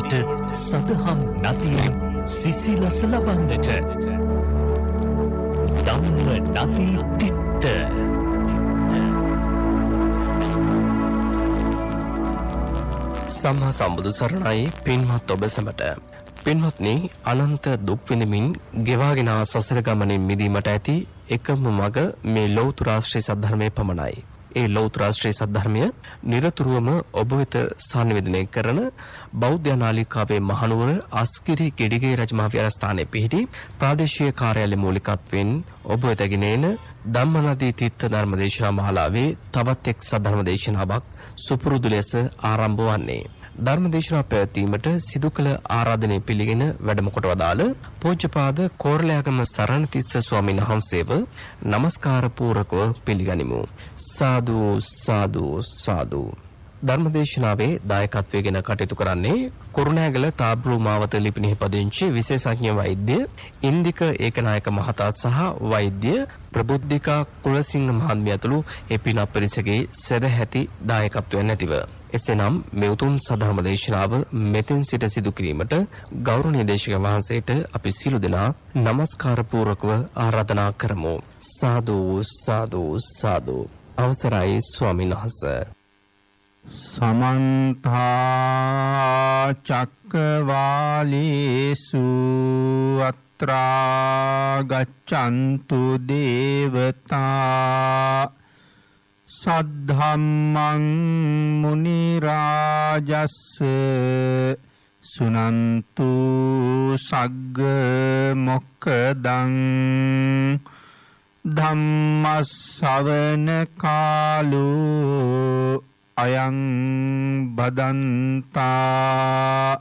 ඔබට සදහම් නදියෙන් සිසිලස ලබන්නට ධම්ම නදී තිත්ත සම්මා සම්බුදු සරණයි පින්වත් ඔබ සැමට. පින්වත්නි, අනන්ත දුක් විඳමින් ගෙවාගෙන සසර ගමනින් මිදීමට ඇති එකම මඟ මේ ලෞතර ශ්‍රී සද්ධර්මයේ පමණයි. ඒ ලෞතර ශ්‍රී සද්ධර්මය නිරතුරුවම ඔබ වෙත සංනිවේදනය කරන බෞද්ධ නාලිකාවේ මහනුවර අස්ගිරි ගෙඩිගේ රජමහා විහාරස්ථානයේ පිහිටි ප්‍රාදේශීය කාර්යාලය මූලිකත්වයෙන් ඔබ වෙත ගෙනෙන ධම්මනදී තිත්ත ධර්මදේශනා මාලාවේ තවත් එක් සද්ධර්ම දේශනාවක් සුපුරුදු ලෙස ආරම්භ වන්නේ. ධර්මදේශනා පැවැත්වීමට සිදු කළ ආරාධනය පිළිගෙන වැඩම කොට වදාළ පූජ්‍යපාද කෝරළයාගම සරණතිස්ස ස්වාමීන් වහන්සේව নমස්කාර පූර්වකව පිළිගනිමු. සාදු සාදු සාදු. ධර්මදේශනාවේ දායකත්වයෙන් කටයුතු කරන්නේ කුරුණෑගල තාබ්රු මාවත ලිපිනෙහි පදිංචි විශේෂඥ වෛද්‍ය ඉන්දික ඒකනායක මහතා සහ වෛද්‍ය ප්‍රබුද්ධිකා කුලසිංහ මහත්මිය ඇතුළු එපින පිරිසගේ සදැහැති දායකත්වයෙන් නැතිව එසේනම් මේ උතුම් සදහම දේශනාව මෙතෙන් සිට සිදු කිරීමට ගෞරවනීය දේශක වහන්සේට අපි සියලු දෙනා নমස්කාර පූර්වකව ආරාධනා කරමු. සාදු සාදු සාදු. අවසරයි ස්වාමීන් වහන්සේ. समन्ता चक्रवालेषु अत्रा गच्छन्तु देवता सद्धम्मं मुनिराजस् सुनन्तु सग्ग मोक्खदं धम्मස්සවන කාලෝ අයං බදන්තා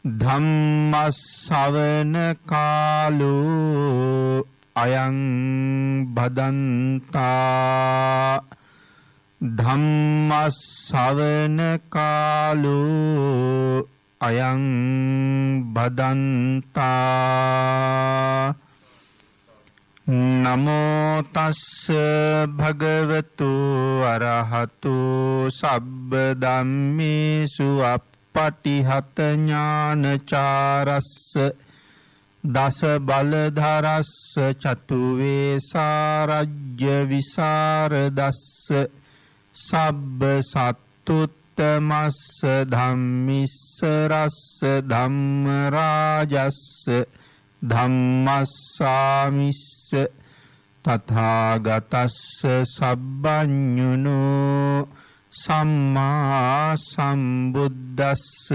ධම්මස්සවන කාලෝ අයං බදන්තා ධම්මස්සවන කාලෝ අයං බදන්තා නමෝ තස්ස භගවතු අරහතු සබ්බ ධම්මේසු අප්පටිහත ඥානචාරස්ස දස බලධරස්ස චතු වේසාරජ්‍ය විසරදස්ස සබ්බ සත්තුත්තමස්ස ධම්මිස්ස රස්ස ධම්ම රාජස්ස ධම්මස්සාමිස්ස තථාගතස්ස සබ්බඤුනෝ සම්මා සම්බුද්දස්ස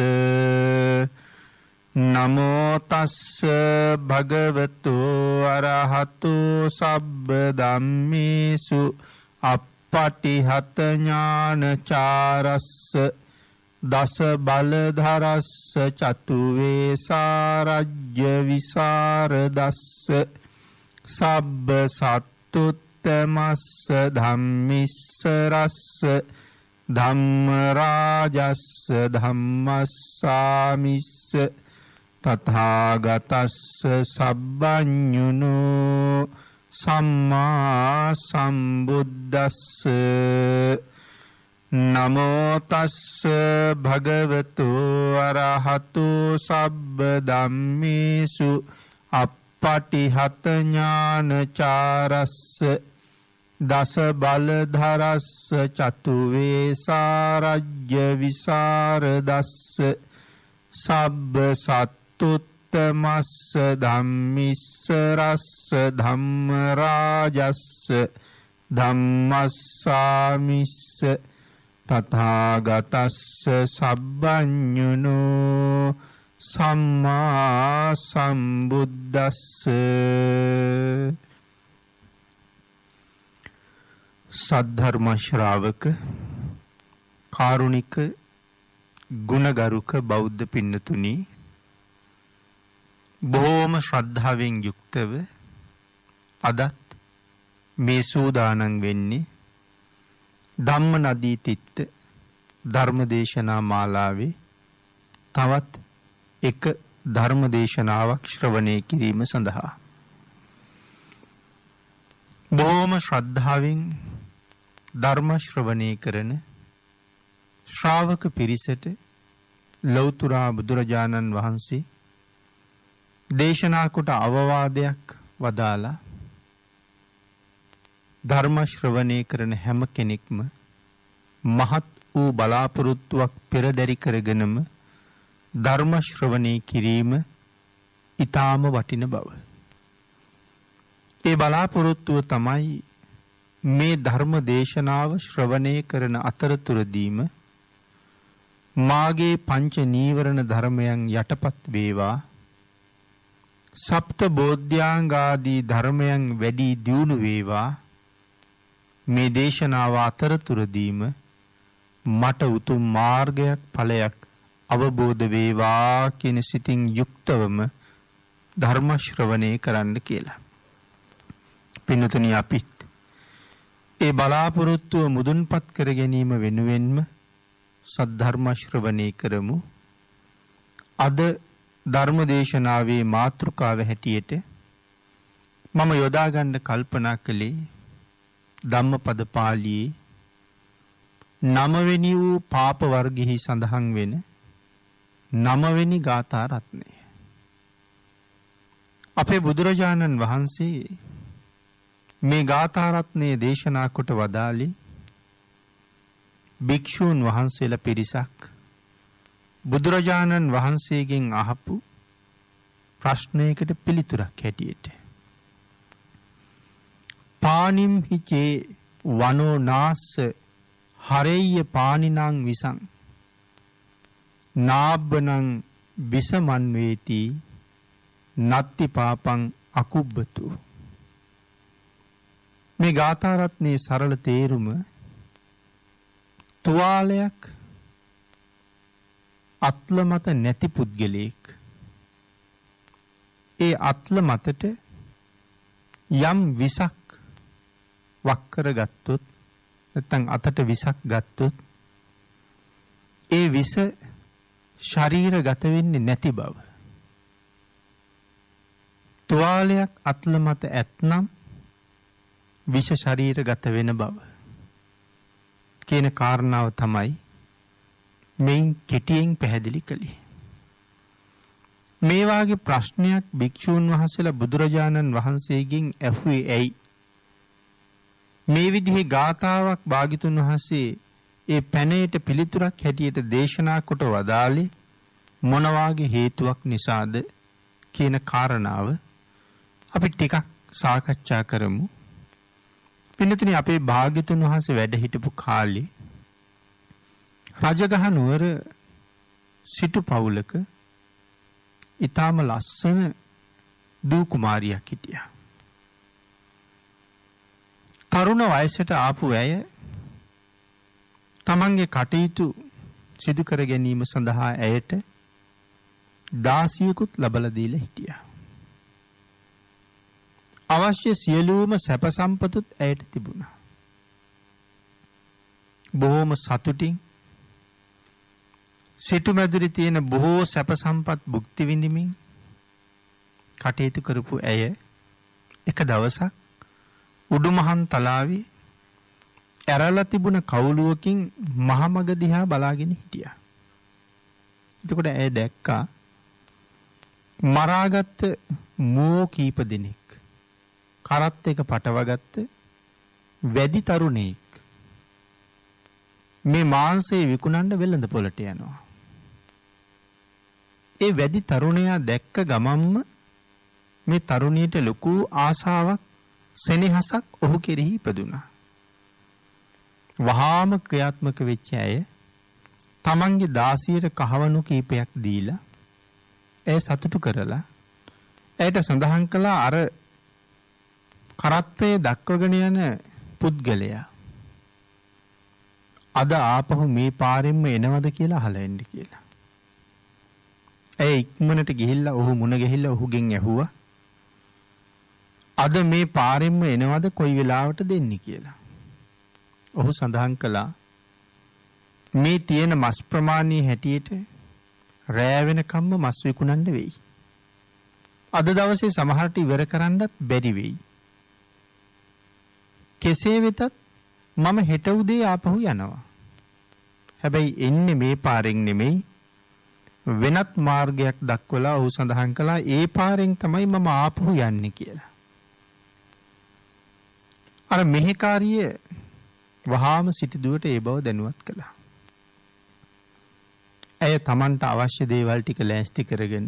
නමෝ තස්ස භගවතු අරහතු සබ්බ ධම්මේසු අප්පටිහත ඥානචාරස්ස දස බලධරස්ස චතු වේසාරජ්‍ය විසරදස්ස සබ්බ සත්තුත්තමස්ස ධම්මිස්ස රස්ස ධම්ම රාජස්ස ධම්මස්සාමිස්ස තථාගතස්ස සබ්බඤුනෝ සම්මා සම්බුද්දස්ස නමෝ තස්ස භගවතු අරහතු සබ්බ ධම්මේසු අප්පටිහත ඥානචාරස්ස දස බලධරස්ස චතු වේසාරජ්‍ය විසරදස්ස සබ්බ සත්තුත්තමස්ස ධම්මිස්ස රස්ස ධම්ම රාජස්ස ධම්මස්සාමිස්ස තථාගතස්ස සබ්බඤුනෝ සම්මා සම්බුද්දස්ස සද්ධර්ම ශ්‍රාවක කාරුණික ගුණගරුක බෞද්ධ පින්නතුනි, බොහෝම ශ්‍රද්ධාවෙන් යුක්තව අදත් මේ සූදානම් වෙන්නේ ධම්ම නදී තිත්ත ධර්මදේශනා මාලාවේ තවත් එක ධර්මදේශනාවක් ශ්‍රවණය කිරීම සඳහා. බොහොම ශ්‍රද්ධාවෙන් ධර්ම ශ්‍රවණය කරන ශ්‍රාවක පිරිසට ලෞතුරා බුදුරජාණන් වහන්සේ දේශනා කොට අවවාදයක් වදාලා ධර්ම ශ්‍රවණය කරන හැම කෙනෙක්ම මහත් වූ බලාපොරොත්තුවක් පෙරදරි කරගෙනම ධර්ම ශ්‍රවණය කිරීම ඊටාම වටින බව. ඒ බලාපොරොත්තුව තමයි මේ ධර්ම දේශනාව ශ්‍රවණය කරන අතරතුරදීම මාගේ පංච නීවරණ ධර්මයන් යටපත් වේවා, සප්ත බෝධ්‍යාංගාදී ධර්මයන් වැඩි දියුණු වේවා, මේ දේශනාව අතරතුරදීම මට උතුම් මාර්ගයක් ඵලයක් අවබෝධ වේවා කියන සිතින් යුක්තවම ධර්ම ශ්‍රවණය කරන්න කියලා. පින්තුනි, අපිත් ඒ බලාපොරොත්තුව මුදුන්පත් කර ගැනීම වෙනුවෙන්ම සද්ධර්ම ශ්‍රවණය කරමු. අද ධර්ම දේශනාවේ මාතෘකාව හැටියට මම යොදා ගන්න කල්පනා කළේ ධම්මපද පාළියේ 9 වෙනි වූ පාප වර්ගෙහි සඳහන් වෙන 9 වෙනි ගාථා රත්නය. අපේ බුදුරජාණන් වහන්සේ මේ ගාථා රත්නයේ දේශනා කොට වදාළේ භික්ෂූන් වහන්සේලා පිරිසක් බුදුරජාණන් වහන්සේගෙන් අහපු ප්‍රශ්නයකට පිළිතුරක් හැටියට. පානිම් හිචේ වනෝ නාස්ස හරෙය්‍ය පානිනං විසං නාබ්බනං විසමන් වේති නත්ති පාපං අකුබ්බතු. මේ ගාථා රත්නයේ සරල තේරුම තුවාලයක් අත්ල මත නැති පුද්ගලයෙක් ඒ අත්ල මතට යම් විසක් වක් කරගත්තොත් නැත්නම් අතට විසක් ගත්තොත් ඒ විස ශරීරගත වෙන්නේ නැති බව. තුවාලයක් අත්ල මත ඇත්නම් විෂ ශරීරගත වෙන බව කියන කාරණාව තමයි මෙයින් කෙටියෙන් පැහැදිලි කළේ. මේ වාගේ ප්‍රශ්නයක් භික්ෂූන් වහන්සේලා බුදුරජාණන් වහන්සේගෙන් ඇහුවේ ඇයි? මේ විදිහේ ගාථාවක් භාග්‍යතුන් වහන්සේ ඒ පැනයට පිළිතුරක් හැටියට දේශනා කොට වදාළේ මොන වාගේ හේතුවක් නිසාද කියන කාරණාව අපි ටිකක් සාකච්ඡා කරමු. පින්නතුනි, අපේ භාග්‍යතුන් වහන්සේ වැඩ හිටපු කාලේ රජගහ නුවර සිටු පවුලක ඊටාම ලස්සන දූ කුමාරියක් හිටියා. තරුණ වයසට ආපු ඇය තමන්ගේ කටයුතු සිදු කර ගැනීම සඳහා ඇයට දාසියෙකුත් ලබලා දීලා හිටියා. අවශ්‍ය සියලුම සැප සම්පතුත් ඇයට තිබුණා. බොහොම සතුටින් සිටු මැදුරේ තියෙන බොහෝ සැප සම්පත් භුක්ති විඳිමින් කටයුතු කරපු ඇය එක දවසක් උඩුමහන් තලාවේ ඇරලා තිබුණ කවුළුවකින් මහමග දිහා බලාගෙන හිටියා. එතකොට ඇය දැක්කා මරාගත්ත මෝ කීප දෙනෙක් කරත් එක පටවගත්ත වැඩි තරුණෙක් මේ මාංශය විකුණන්න වෙළඳ පොළට යනවා. ඒ වැඩි තරුණයා දැක්ක ගමම්ම මේ තරුණියට ලොකු ආසාවක් සෙනෙහසක් ඔහු කෙරෙහි ඉපදුනා. වහාම ක්‍රියාත්මක වෙච්ච අය තමන්ගේ දාසියට කහවණු කීපයක් දීලා ඒ සතුටු කරලා ඇයට සඳහන් කළා අර කරත්තේ දක්වගෙන යන පුද්ගලයා අද ආපහු මේ පාරෙන්ම එනවද කියලා අහලා එන්න කියලා. ඇය ඉක්මනට ගිහිල්ලා ඔහු මුණ ගැහිලා ඔහුගෙන් ඇහුවා අද මේ පාරෙන්ම එනවද කොයි වෙලාවට දෙන්නේ කියලා. ඔහු සඳහන් කළා මේ තියෙන මස් ප්‍රමාණයේ හැටියට රෑ වෙනකම්ම මස් විකුණන්න වෙයි. අද දවසේ සමහරට ඉවර කරන්නත් බැරි වෙයි. කෙසේ වෙතත් මම හෙට උදේ ආපහු යනවා. හැබැයි එන්නේ මේ පාරෙන් නෙමෙයි වෙනත් මාර්ගයක් දක්වලා ඔහු සඳහන් කළා ඒ පාරෙන් තමයි මම ආපහු යන්නේ කියලා. අර මෙහෙකාරිය වහාම සිටුදුවට ඒ බව දැනුවත් කළා. ඇය Tamanට අවශ්‍ය දේවල් ටික ලෑස්ති කරගෙන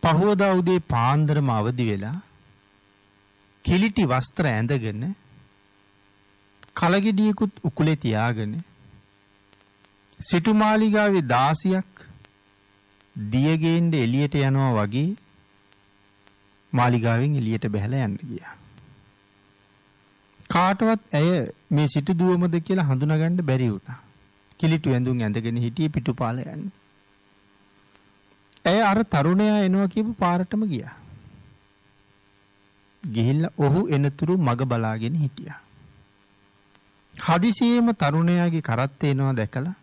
පහවදා උදේ පාන්දරම අවදි වෙලා කිලිටි වස්ත්‍ර ඇඳගෙන කලගෙඩියකුත් උකුලේ තියාගෙන සිටුමාලිගාවේ 16ක් දියගේන්න එළියට යනවා වගේ මාලිගාවෙන් එළියට බැහැලා යන්න ගියා. කාටවත් ඇය මේ සිටුදුවමද කියලා හඳුනාගන්න බැරි වුණා. කිලිටු ඇඳුම් ඇඳගෙන හිටියේ පිටුපාල යන්නේ. ඇය අර තරුණයා එනවා කියපු පාරටම ගියා. ගිහිල්ලා ඔහු එනතුරු මග බලාගෙන හිටියා. හදිසියෙම තරුණයාගේ කරත්තේ එනවා දැකලා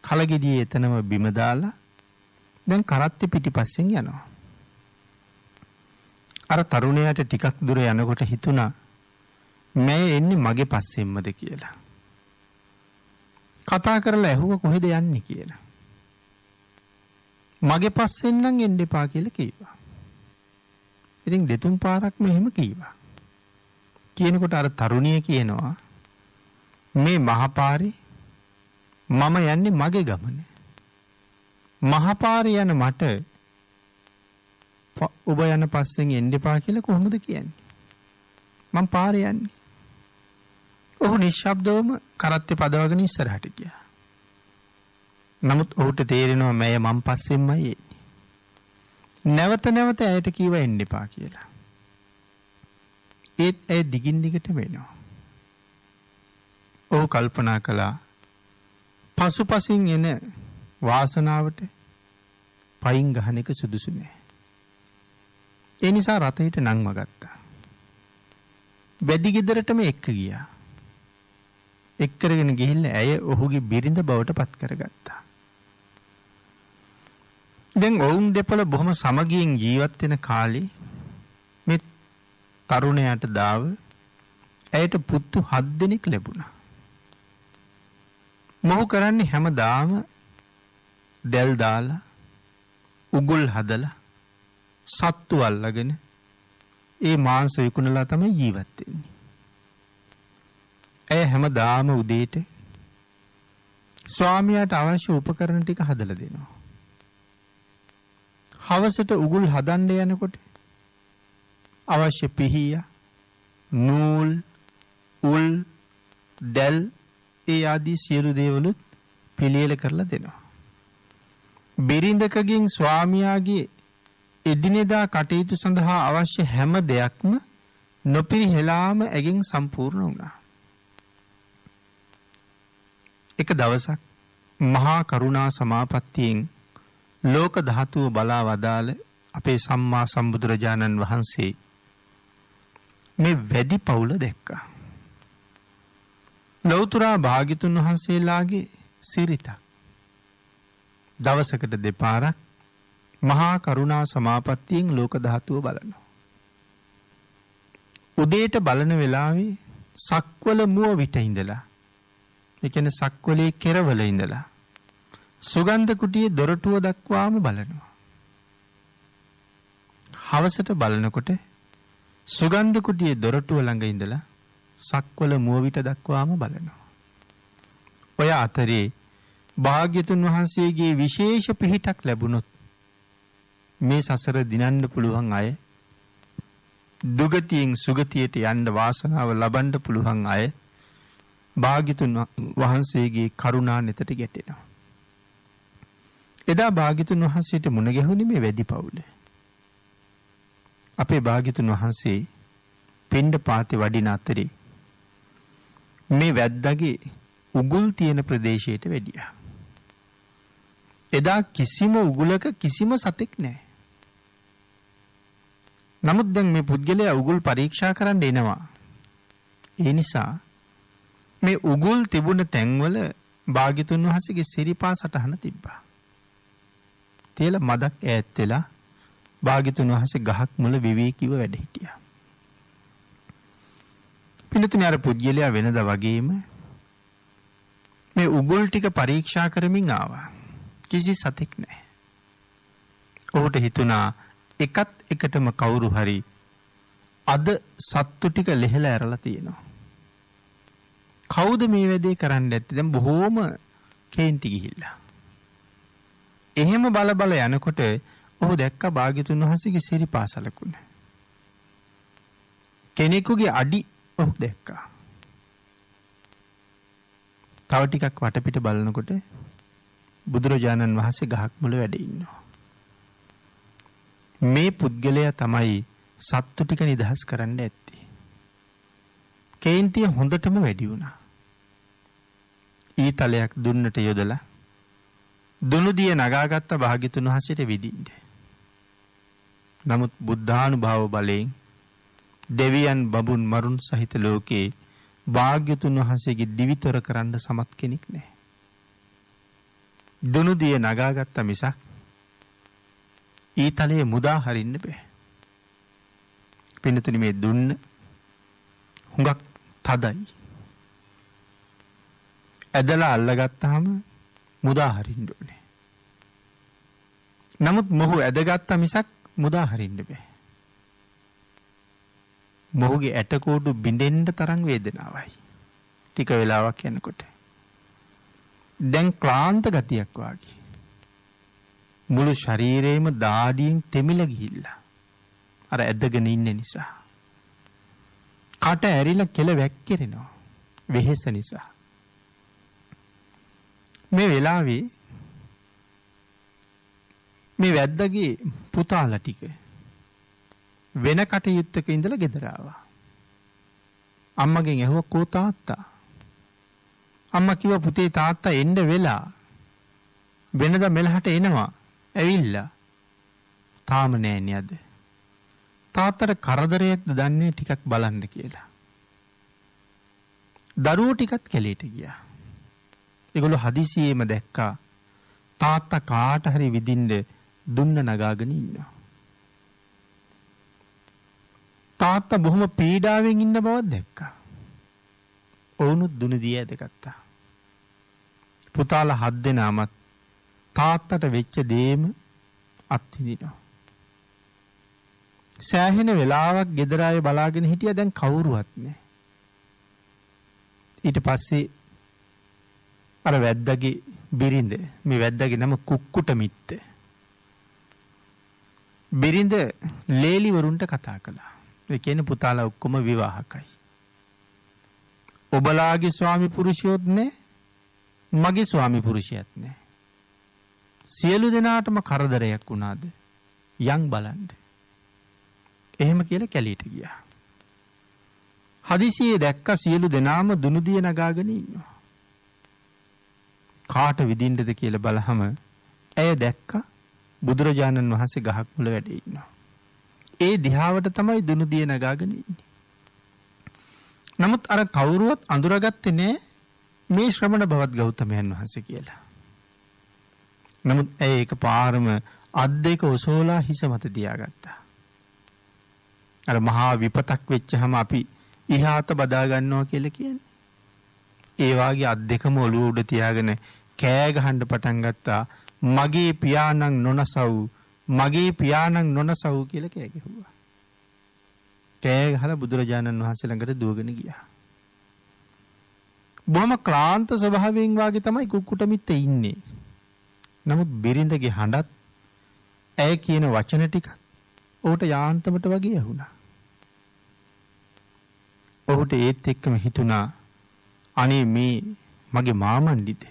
කලගෙඩියේ එතනම බිම දාලා දැන් කරත්තේ පිටිපස්සෙන් යනවා. අර තරුණයාට ටිකක් දුර යනකොට හිතුණා මම එන්නේ මගේ පස්සෙන්මද කියලා. කතා කරලා ඇහුවා කොහෙද යන්නේ කියලා. මගේ පස්සෙන් නම් එන්න එපා කියලා කිව්වා. ඉතින් දෙතුන් පාරක්ම එහෙම කිව්වා. කියනකොට අර තරුණිය කියනවා මේ මහපාරේ මම යන්නේ මගේ ගමන. මහපාරේ යන මට ඔබ යන පස්සෙන් එන්න එපා කියලා කොහොමද කියන්නේ? මම පාරේ යන්නේ. ඔහු නිශ්ශබ්දවම කරත්තේ පදවගෙන ඉස්සරහට ගියා. නමුත් ඔහුට තේරෙනවා මම පස්සෙන්මයි එන්නේ. නැවත නැවත ඇයට කීවා එන්න එපා කියලා. ඒත් ඇය දිගින් දිගටම එනවා. ඔහු කල්පනා කළා පසුපසින් එන වාසනාවට පයින් ගහන එක සුදුසු නෑ. ඒ නිසා රථයට නංව ගත්තා. වැදි ගෙදරටම එක්ක ගියා. එක්කරගෙන ගිහිල්ලා ඇය ඔහුගේ බිරිඳ බවට පත් කරගත්තා. දැන් ඔවුන් දෙපළ බොහොම සමගියෙන් ජීවත් වෙන කාලේ මේ තරුණයාට දාව ඇයට පුතු 7 දෙනෙක් ලැබුණා. මොහු කරන්නේ හැමදාම දැල් දාලා උගුල් හදලා සත්තු අල්ලගෙන ඒ මාංශ විකුණලා තමයි ජීවත් වෙන්නේ. ඇය හැමදාම උදේට ස්වාමියාට අවශ්‍ය උපකරණ ටික හදලා දෙනවා. හවසට උගුල් හදන්න යනකොට අවශ්‍ය පිහිය, නූල්, උල්, දැල් ඒ ආදී සියලු දේවලුත් පිළියෙල කරලා දෙනවා. බිරිඳකගෙන් ස්වාමියාගේ එදිනෙදා කටයුතු සඳහා අවශ්‍ය හැම දෙයක්ම නොපිරිහෙලාම ඇගෙන් සම්පූර්ණ වුණා. එක දවසක් මහා කරුණා සමාපත්තියෙන් ලෝක ධාතුව බලා වදාළ අපේ සම්මා සම්බුදුරජාණන් වහන්සේ මේ වැඩි පවුල දැක්කා. ලෞතුරා භාග්‍යතුන් වහන්සේලාගේ සිරිතක්. දවසකට දෙපාරක් මහා කරුණා සමාපත්තියෙන් ලෝක ධාතුව බලනවා. උදේට බලන වෙලාවේ සක්වල මුව විට ඉඳලා ඒ කියන්නේ සක්වලේ කෙරවල ඉඳලා සුගන්ධ කුටියේ දොරටුව දක්වාම බලනවා. හවසට බලනකොට සුගන්ධ කුටියේ දොරටුව ළඟ ඉඳලා සක්වල මුව විට දක්වාම බලනවා. ඔය අතරේ භාග්‍යතුන් වහන්සේගේ විශේෂ පිහිටක් ලැබුණොත් මේ සසර දිනන්න පුළුවන් අය, දුගතියෙන් සුගතියට යන්න වාසනාව ලබන්න පුළුවන් අය භාග්‍යතුන් වහන්සේගේ කරුණා නෙතට ගැටෙනවා. එදා භාග්‍යතුන් වහන්සේට මුණ ගැහුනේ මේ වැඩි පවුල. අපේ භාග්‍යතුන් වහන්සේ පින්ඩ පාතේ වඩින අතරේ මේ වැද්දාගේ උගුල් තියෙන ප්‍රදේශයට වැඩියා. එදා කිසිම උගුලක කිසිම සතෙක් නැහැ. නමුත් දැන් මේ පුද්ගලයා උගුල් පරීක්ෂා කරන්න එනවා. ඒ නිසා මේ උගුල් තිබුණ තැන්වල භාග්‍යතුන් වහන්සේගේ සිරිපා සටහන තිබ්බා. තේල මදක් ඈත් වෙලා භාග්‍යතුන් වහන්සේ ගහක් මුල විවේකීව වැඩ හිටියා. පිළිතුනේ අර පුද්ගලයා වෙනදා වගේම මේ උගුල් ටික පරීක්ෂා කරමින් ආවා. කිසි සතෙක් නැහැ. ඔහුට හිතුණා එකත් එකටම කවුරු හරි අද සත්තු ටික ලෙහෙලා ඇරලා තියෙනවා. කවුද මේ වැඩේ කරන්න ඇත්තේ? දැන් බොහෝම කේන්ති ගිහිල්ලා. එහෙම බල බල යනකොට ඔහු දැක්ක භාග්‍යතුන් වහන්සේගේ සිරිපාසලකුණ. කෙනෙකුගේ අඩි ඔහු දැක්කා. තව ටිකක් වටපිට බලනකොට බුදුරජාණන් වහන්සේ ගහක් මුල වැඩ ඉන්නවා. මේ පුද්ගලයා තමයි සත්තු ටික නිදහස් කරන්න ඇත්තේ. කේන්තිය හොඳටම වැඩි වුණා. ඊතලයක් දුන්නට යොදලා දුනුදිය නගාගත්ත භාග්‍යතුන් වහන්සේට විදින්න. නමුත් බුද්ධානුභාව බලයෙන් දෙවියන් බඹුන් මරුන් සහිත ලෝකේ භාග්‍යතුන් වහන්සේගේ දිවිතොර කරන්න සමත් කෙනෙක් නැහැ. දුනුදිය නගාගත්ත මිසක් ඊතලයේ මුදා හරින්න බෑ. පින්නතුනි මේ දුන්න හුඟක් තදයි. ඇදලා අල්ලගත්තාම මුදා හරින්න ඕනේ. නමුත් මොහු ඇදගත්ත මිසක් මුදා හරින්න බෑ. මොහුගේ ඇටකෝඩු බිඳෙන්න තරම් වේදනාවයි. ටික වෙලාවක් යනකොට දැන් ක්ලාන්ත ගතියක් වාගේ මුළු ශරීරේම දාඩියෙන් තෙමිලා ගිහිල්ලා අර ඇදගෙන ඉන්න නිසා කට ඇරිලා කෙල වැක්කිරෙනවා වෙහෙස නිසා. මේ වෙලාවේ මේ වැද්දාගේ පුතාලා ටික වෙන කටයුත්තක ඉඳලා ගෙදර ආවා. අම්මගෙන් ඇහුවා කෝ තාත්තා? අම්මා කිව්වා පුතේ තාත්තා එන්න වෙලා. වෙනදා මෙලහට එනවා. ඇවිල්ලා. තාම නෑනේ අද. තාත්තට කරදරයක්ද දන්නේ ටිකක් බලන්න කියලා. දරුවෝ ටිකත් කැලේට ගියා. ඒගොල්ලෝ හදිසියෙම දැක්කා තාත්තා කාට හරි විදින්න දුන්න නගාගෙන ඉන්නවා. තාත්තා බොහොම පීඩාවෙන් ඉන්න බවක් දැක්කා. ඔවුනුත් දුනදිය ඇදගත්තා. පුතාලා 7 දෙනාමත් තාත්තට වෙච්ච දේම අත්විඳිනවා. සෑහෙන වෙලාවක් ගෙදර ආයේ බලාගෙන හිටියා දැන් කවුරුවත් නැහැ. ඊට පස්සේ අර වැද්දාගේ බිරිඳ මේ වැද්දාගේ නම කුක්කුට මිත්ත. බිරිඳ ලේලි වරුන්ට කතා කළා. ඒ කියන්නේ පුතාලා ඔක්කොම විවාහකයි. ඔබලාගේ ස්වාමි පුරුෂයොත් නැහැ. මගේ ස්වාමි පුරුෂයත් නැහැ. සියලු දෙනාටම කරදරයක් වුණාද? යන් බලන්න. එහෙම කියලා කැලීට ගියා. හදිසියේ දැක්ක සියලු දෙනාම දුනුදිය නගාගෙන ඉන්නවා. කාට විදින්නද කියලා බලහම ඇය දැක්ක බුදුරජාණන් වහන්සේ ගහක් මුල වැඩ ඉන්නවා. ඒ දිහාවට තමයි දුනුදිය නගාගෙන ඉන්නේ. නමුත් අර කවුරුවත් අඳුරගත්තේ නෑ මේ ශ්‍රමණ බවත් ගෞතමයන් වහන්සේ කියලා. නමුත් ඇය එකපාරම අත් දෙක ඔසෝලා හිස මත තියාගත්තා. අර මහා විපතක් වෙච්චහම අපි ඉහාත බදා ගන්නවා කියලා කියන්නේ. ඒ වාගේ අත් දෙකම ඔළුව උඩ තියාගෙන කෑ ගහන්න පටන් ගත්තා. මගේ පියාණන් නොනසව්, මගේ පියාණන් නොනසව් කියලා කෑ ගැහුවා. කෑ ගහලා බුදුරජාණන් වහන්සේ ළඟට දුවගෙන ගියා. බොහොම ක්ලාන්ත ස්වභාවයෙන් වාගේ තමයි කුක්කුට මිත්ත ඉන්නේ. නමුත් බිරිඳගේ හඬත් ඇය කියන වචන ටික ඔහුට යාන්තමට වගේ ඇහුණා. ඔහුට ඒත් එක්කම හිතුණා අනේ මේ මගේ මාමණ්ඩිද?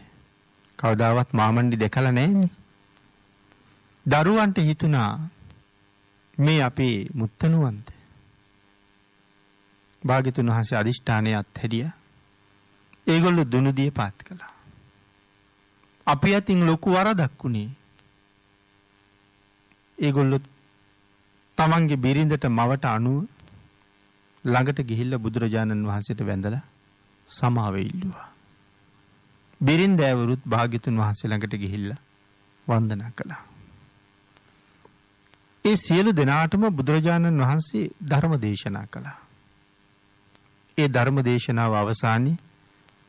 කවදාවත් මාමණ්ඩි දැකලා නැහැනේ. දරුවන්ට හිතුණා මේ අපේ මුත්තණුවන්ද? භාග්‍යතුන් වහන්සේ අදිෂ්ඨානයේ අත්හැරියා. ඒගොල්ලෝ දුනුදිය පාත් කළා. අපි අතින් ලොකු වරදක් උනේ. ඒගොල්ලෝ තමන්ගේ බිරිඳට මවට අනුව ළඟට ගිහිල්ලා බුදුරජාණන් වහන්සේට වැඳලා සමාව ඉල්ලුවා. බිරිඳෑවරුත් භාග්‍යතුන් වහන්සේ ළඟට ගිහිල්ලා වන්දනා කළා. ඒ සියලු දෙනාටම බුදුරජාණන් වහන්සේ ධර්ම දේශනා කළා. ඒ ධර්ම දේශනාව අවසානයේ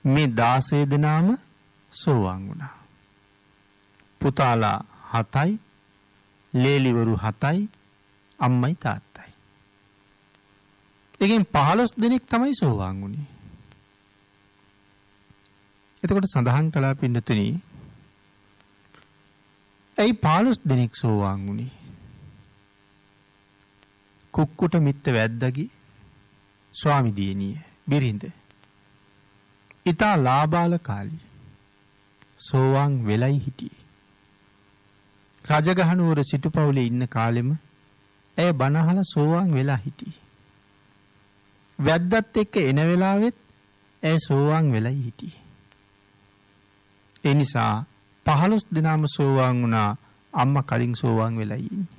මේ 16 දෙනාම සෝවාන් වුණා. පුතාලා 7යි, ලේලිවරු 7යි, අම්මයි තාත්තයි. එකෙන් 15 දෙනෙක් තමයි සෝවාන් වුණේ. එතකොට සඳහන් කළා පින්නතුනි, ඇයි 15 දෙනෙක් සෝවාන් වුණේ? කුක්කුට මිත්ත වැද්දගේ ස්වාමි දියණිය බිරිඳ ඊතා ලාබාල කාලී සෝවාන් වෙලයි හිටියේ. රජගහනුවර සිටුපවුලේ ඉන්න කාලෙම ඇය බණ අහලා සෝවාන් වෙලා හිටියේ. වැද්දත් එක්ක එන වෙලාවෙත් ඇය සෝවාන් වෙලයි හිටියේ. ඒ නිසා 15 දිනම සෝවාන් වුණා. අම්මා කලින් සෝවාන් වෙලයි ඉන්නේ.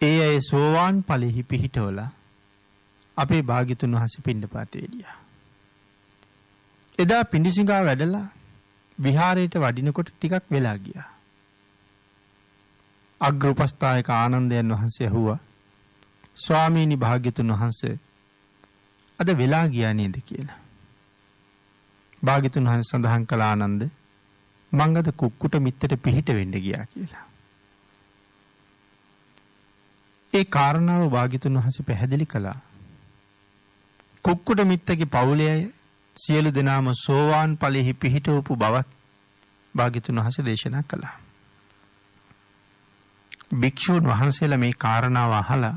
ඒ අය සෝවාන් ඵලෙහි පිහිටවලා අපේ භාග්‍යතුන් වහන්සේ පිණ්ඩපාතේ වැඩියා. එදා පිඬුසිඟා වැඩලා විහාරයට වඩිනකොට ටිකක් වෙලා ගියා. අග්‍ර උපස්ථායක ආනන්දයන් වහන්සේ ඇහුවා, ස්වාමීනි භාග්‍යතුන් වහන්සේ අද වෙලා ගියා නේද කියලා. භාග්‍යතුන් වහන්සේ සඳහන් කළ ආනන්ද මං අද කුක්කුට මිත්තට පිහිට වෙන්න ගියා කියලා. ඒ කාරණාව භාග්‍යතුන් වහන්සේ පැහැදිලි කළා. කුක්කුට මිත්තගේ පවුලේ අය සියලු දෙනාම සෝවාන් ඵලෙහි පිහිටවපු බවත් භාග්‍යතුන් වහන්සේ දේශනා කළා. භික්ෂුන් වහන්සේලා මේ කාරණාව අහලා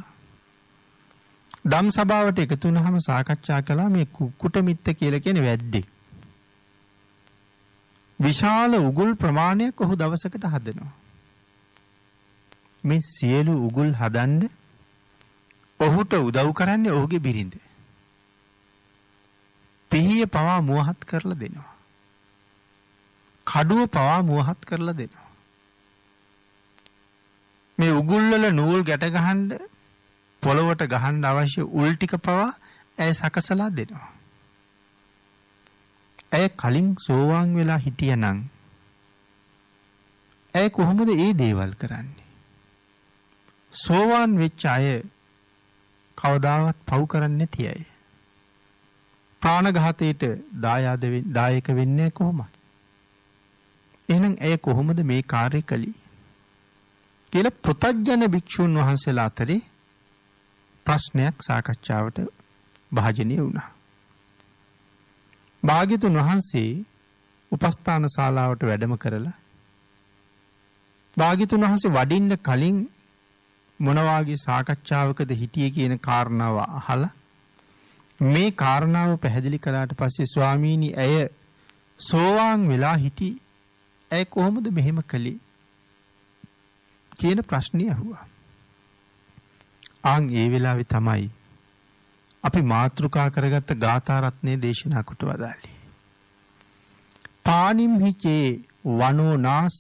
ධම් සභාවට එකතු වුණාම සාකච්ඡා කළා මේ කුක්කුට මිත්ත කියලා කියන්නේ වැද්දෙක්. විශාල උගුල් ප්‍රමාණයක් ඔහු දවසකට හදනවා. මේ සියලු උගුල් හදන්න ඔහුට උදව් කරන්නේ ඔහුගේ බිරිඳ. පිහිය පවා මුවහත් කරලා දෙනවා. කඩුව පවා මුවහත් කරලා දෙනවා. මේ උගුල් වල නූල් ගැට ගහන්න පොළවට ගහන්න අවශ්‍ය උල් ටික පවා ඇය සකසලා දෙනවා. ඇය කලින් සෝවාන් වෙලා හිටියනම් ඇය කොහොමද මේ දේවල් කරන්නේ? සෝවාන් වෙච්ච අය කවදාවත් පව් කරන්නේ නැති අය. ප්‍රාණඝාතයට දායක වෙන්නේ කොහොමද? එහෙනම් ඇය කොහොමද මේ කාර්ය කළේ කියලා පුතග්ජන භික්ෂුන් වහන්සේලා අතරේ ප්‍රශ්නයක් සාකච්ඡාවට භාජනය වුණා. භාග්‍යතුන් වහන්සේ උපස්ථාන ශාලාවට වැඩම කරලා භාග්‍යතුන් වහන්සේ වඩින්න කලින් මොන වාගේ සාකච්ඡාවකද හිටියේ කියන කාරණාව අහලා මේ කාරණාව පැහැදිලි කළාට පස්සේ ස්වාමීනි ඇය සෝවාන් වෙලා හිටි ඇය කොහොමද මෙහෙම කළේ කියන ප්‍රශ්නේ අහුවා. ආන් ඒ වෙලාවේ තමයි අපි මාතෘකා කරගත්ත ගාථා රත්නයේ දේශනා කොට වදාළේ. පානිම් හිචේ වනෝ නාස්ස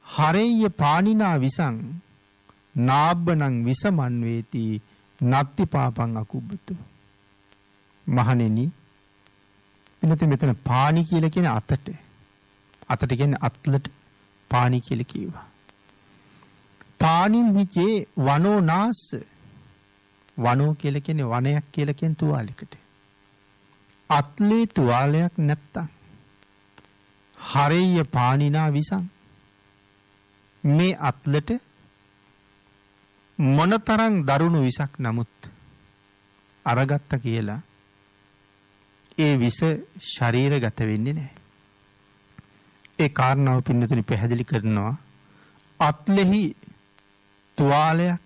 හරෙය්‍ය පානිනා විසං නාබ්බනං විසමන් වේති නත්ති පාපං අකුබ්බතු. මහණෙනි මෙතන පානි කියලා කියන අතට කියන්නේ අත්ලට පානි කියලා කියනවා. පානිම් හිචේ වනෝ නාස්ස වනෝ කියලා කියන්නේ වනයක් කියලා කියන තුවාලයකට. අත්ලේ තුවාලයක් නැත්තම් හරෙය්‍ය පානිනා විසං මේ අත්ලට මොනතරම් දරුණු විසක් නමුත් අරගත්ත කියලා ඒ විස ශරීරගත වෙන්නේ නැහැ. ඒ කාරණාව පින්නතුනි පැහැදිලි කරනවා. අත්ලෙහි තුවාලයක්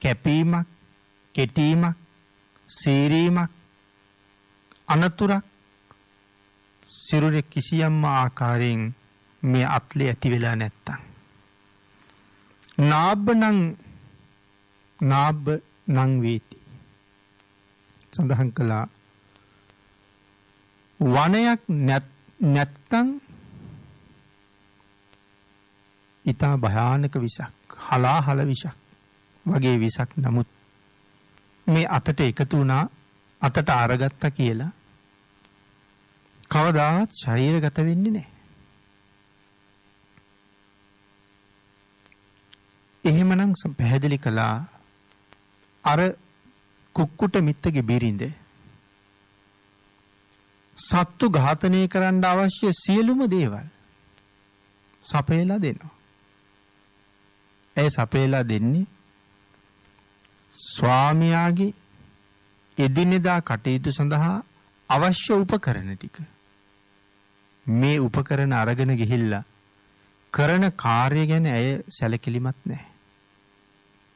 කැපීමක් කෙටීමක් සීරීමක් අනතුරක් සිරුරේ කිසියම් ආකාරයෙන් මේ අත්ලේ ඇති වෙලා නැත්තම් නාබ්බ නං වේති සඳහන් කළා. වනයක් නැත්තම් ඊටා භයානක විසක් හලාහල විසක් වගේ විසක් නමුත් මේ අතට එකතු වුණා අතට අරගත්තා කියලා කවදාවත් ශරීරගත වෙන්නේ නැහැ. එහෙමනම් පැහැදිලි කළා අර කුක්කුට මිත්තගේ බිරිඳ සත්තු ඝාතනය කරන්න අවශ්‍ය සියලුම දේවල් සපයලා දෙනවා. ඒ සපයලා දෙන්නේ ස්වාමියාගේ එදිනෙදා කටයුතු සඳහා අවශ්‍ය උපකරණ ටික. මේ උපකරණ අරගෙන ගිහිල්ලා කරන කාර්ය ගැන ඇය සැලකිලිමත් නැහැ.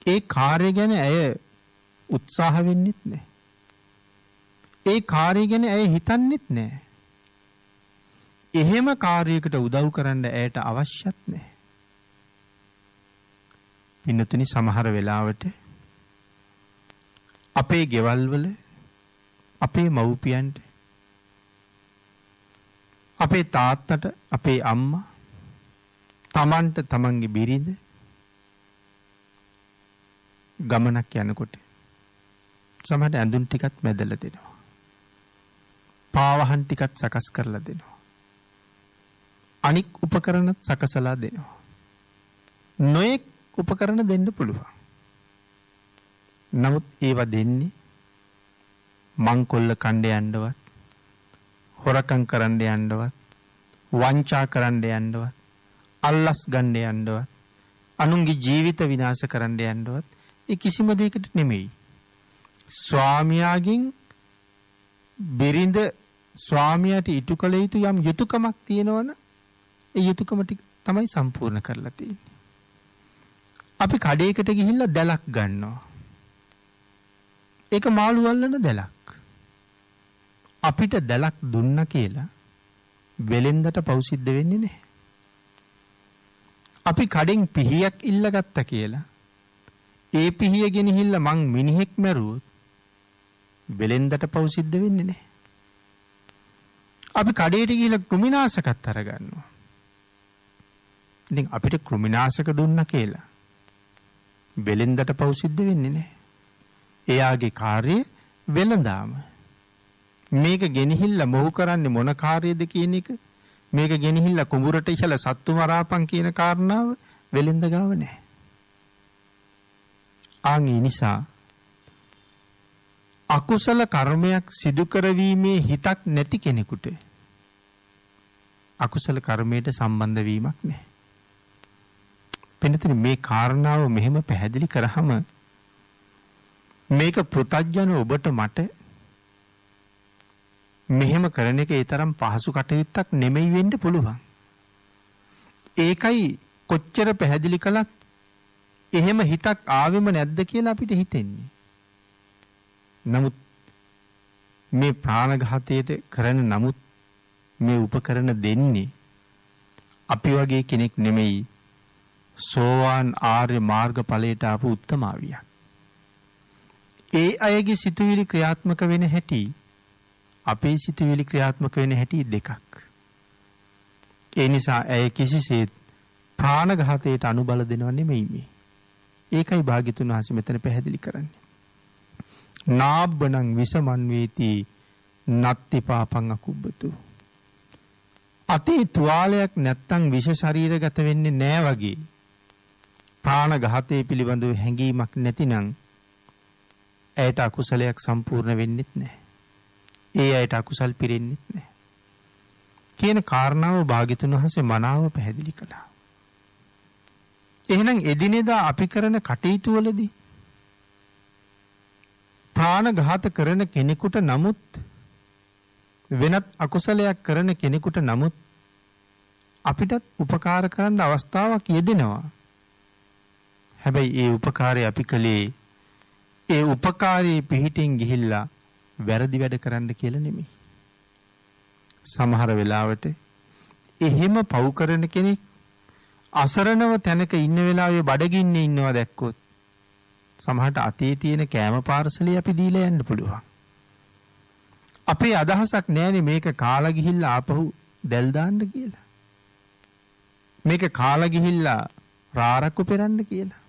ඒ කාර්ය ගැන ඇය උත්සාහ වෙන්නෙත් නැහැ. ඒ කාර්ය ගැන ඇය හිතන්නෙත් නැහැ. එහෙම කාර්යයකට උදව් කරන්න ඇයට අවශ්‍යත් නැහැ. පින්නතුනි සමහර වෙලාවට අපේ ගෙවල් වල අපේ මව්පියන්ට අපේ තාත්තට අපේ අම්මා තමන්ට තමන්ගේ බිරිඳ ගමනක් යනකොට සමහරට ඇඳුම් ටිකත් මැදලා දෙනවා. පාවහන් ටිකත් සකස් කරලා දෙනවා. අනික් උපකරණත් සකසලා දෙනවා. නොයෙක් උපකරණ දෙන්න පුළුවන්. නමුත් ඒවා දෙන්නේ මංකොල්ල කණ්ඩ යන්නවත්, හොරකම් කරන්න යන්නවත්, වංචා කරන්න යන්නවත්, අල්ලස් ගන්න යන්නවත්, අනුන්ගේ ජීවිත විනාශ කරන්න යන්නවත් ඒ කිසිම දෙයකට නෙමෙයි. ස්වාමියාගෙන් බිරිඳ ස්වාමියාට ඉටු කළ යුතු යම් යුතුයකමක් තියෙනවනම් ඒ යුතුයකම ටික තමයි සම්පූර්ණ කරලා තියෙන්නේ. අපි කඩේකට ගිහිල්ලා දැලක් ගන්නවා. ඒක මාළු අල්ලන දැලක්. අපිට දැලක් දුන්නා කියලා වෙලෙන්දට පව් සිද්ධ වෙන්නේ නැහැ. අපි කඩෙන් පිහියක් ඉල්ලගත්තා කියලා ඒ පිහිය ගෙනහිල්ලා මං මිනිහෙක් මැරුවොත් වෙලෙන්දට පව් සිද්ධ වෙන්නේ නැහැ. අපි කඩේට ගිහිල්ලා කෘමිනාශකත් අරගන්නවා. ඉතින් අපිට කෘමිනාශක දුන්නා කියලා වෙලෙන්දට පව් සිද්ධ වෙන්නේ නැහැ. එයාගේ කාර්යය වෙලඳාම. මේක ගෙනහිල්ලා මොහු කරන්නේ මොන කාර්යයද කියන එක, මේක ගෙනහිල්ලා කුඹුරට ඉහළ සත්තු මරාපන් කියන කාරණාව වෙලෙන්ද ගාව නැහැ. ඒ නිසා අකුසල කර්මයක් සිදු කරවීමේ හිතක් නැති කෙනෙකුට අකුසල කර්මයට සම්බන්ධ වීමක් නැහැ. පින්නතුනි මේ කාරණාව මෙහෙම පැහැදිලි කරාම මේක පෘථග්ජන ඔබට මට මෙහෙම කරන එක ඒ තරම් පහසු කටයුත්තක් නෙමෙයි වෙන්න පුළුවන්. ඒකයි කොච්චර පැහැදිලි කළත් එහෙම හිතක් ආවෙම නැද්ද කියලා අපිට හිතෙන්නේ. නමුත් මේ ප්‍රාණඝාතයට කරන නමුත් මේ උපකරණ දෙන්නේ අපි වගේ කෙනෙක් නෙමෙයි, සෝවාන් ආර්ය මාර්ග ඵලයට ආපු උත්තමාවියක්. ඒ අයගේ සිතුවිලි ක්‍රියාත්මක වෙන හැටි අපේ සිතුවිලි ක්‍රියාත්මක වෙන හැටි දෙකක්. ඒ නිසා ඇය කිසිසේත් ප්‍රාණඝාතයට අනුබල දෙනව නෙමෙයි මේ. ඒකයි භාග්‍යතුන් වහන්සේ මෙතන පැහැදිලි කරන්නේ. නාබ්බණං විසමන් වේති නත්ති පාපං අකුබ්බතු. අතේ තුවාලයක් නැත්තම් විෂ ශරීරගත වෙන්නේ නෑ වගේ ප්‍රාණඝාතයේ පිළිබඳව හැඟීමක් නැතිනම් ඇයට අකුසලයක් සම්පූර්ණ වෙන්නෙත් නැහැ. ඒ ඇයට අකුසල් පිරෙන්නෙත් නැහැ. කියන කාරණාව භාග්‍යතුන් වහන්සේ මනාව පැහැදිලි කළා. එහෙනම් එදිනෙදා අපි කරන කටයුතු වලදී ප්‍රාණඝාත කරන කෙනෙකුට නමුත් වෙනත් අකුසලයක් කරන කෙනෙකුට නමුත් අපිටත් උපකාර කරන්න අවස්ථාවක් යෙදෙනවා. හැබැයි ඒ උපකාරය අපි කළේ ඒ උපකාරී පිහිටින් ගිහිල්ලා වැරදි වැඩ කරන්න කියලා නෙමෙයි. සමහර වෙලාවට එහෙම පව් කරන කෙනෙක් අසරණව තැනක ඉන්න වෙලාවේ බඩගින්නේ ඉන්නවා දැක්කොත් සමහරට අතේ තියෙන කෑම පාර්සලේ අපි දීලා යන්න පුළුවන්. අපේ අදහසක් නෑනේ මේක කාලා ගිහිල්ලා ආපහු දැල් දාන්න කියලා. මේක කාලා ගිහිල්ලා රාරක්කු පෙරන්න කියලා.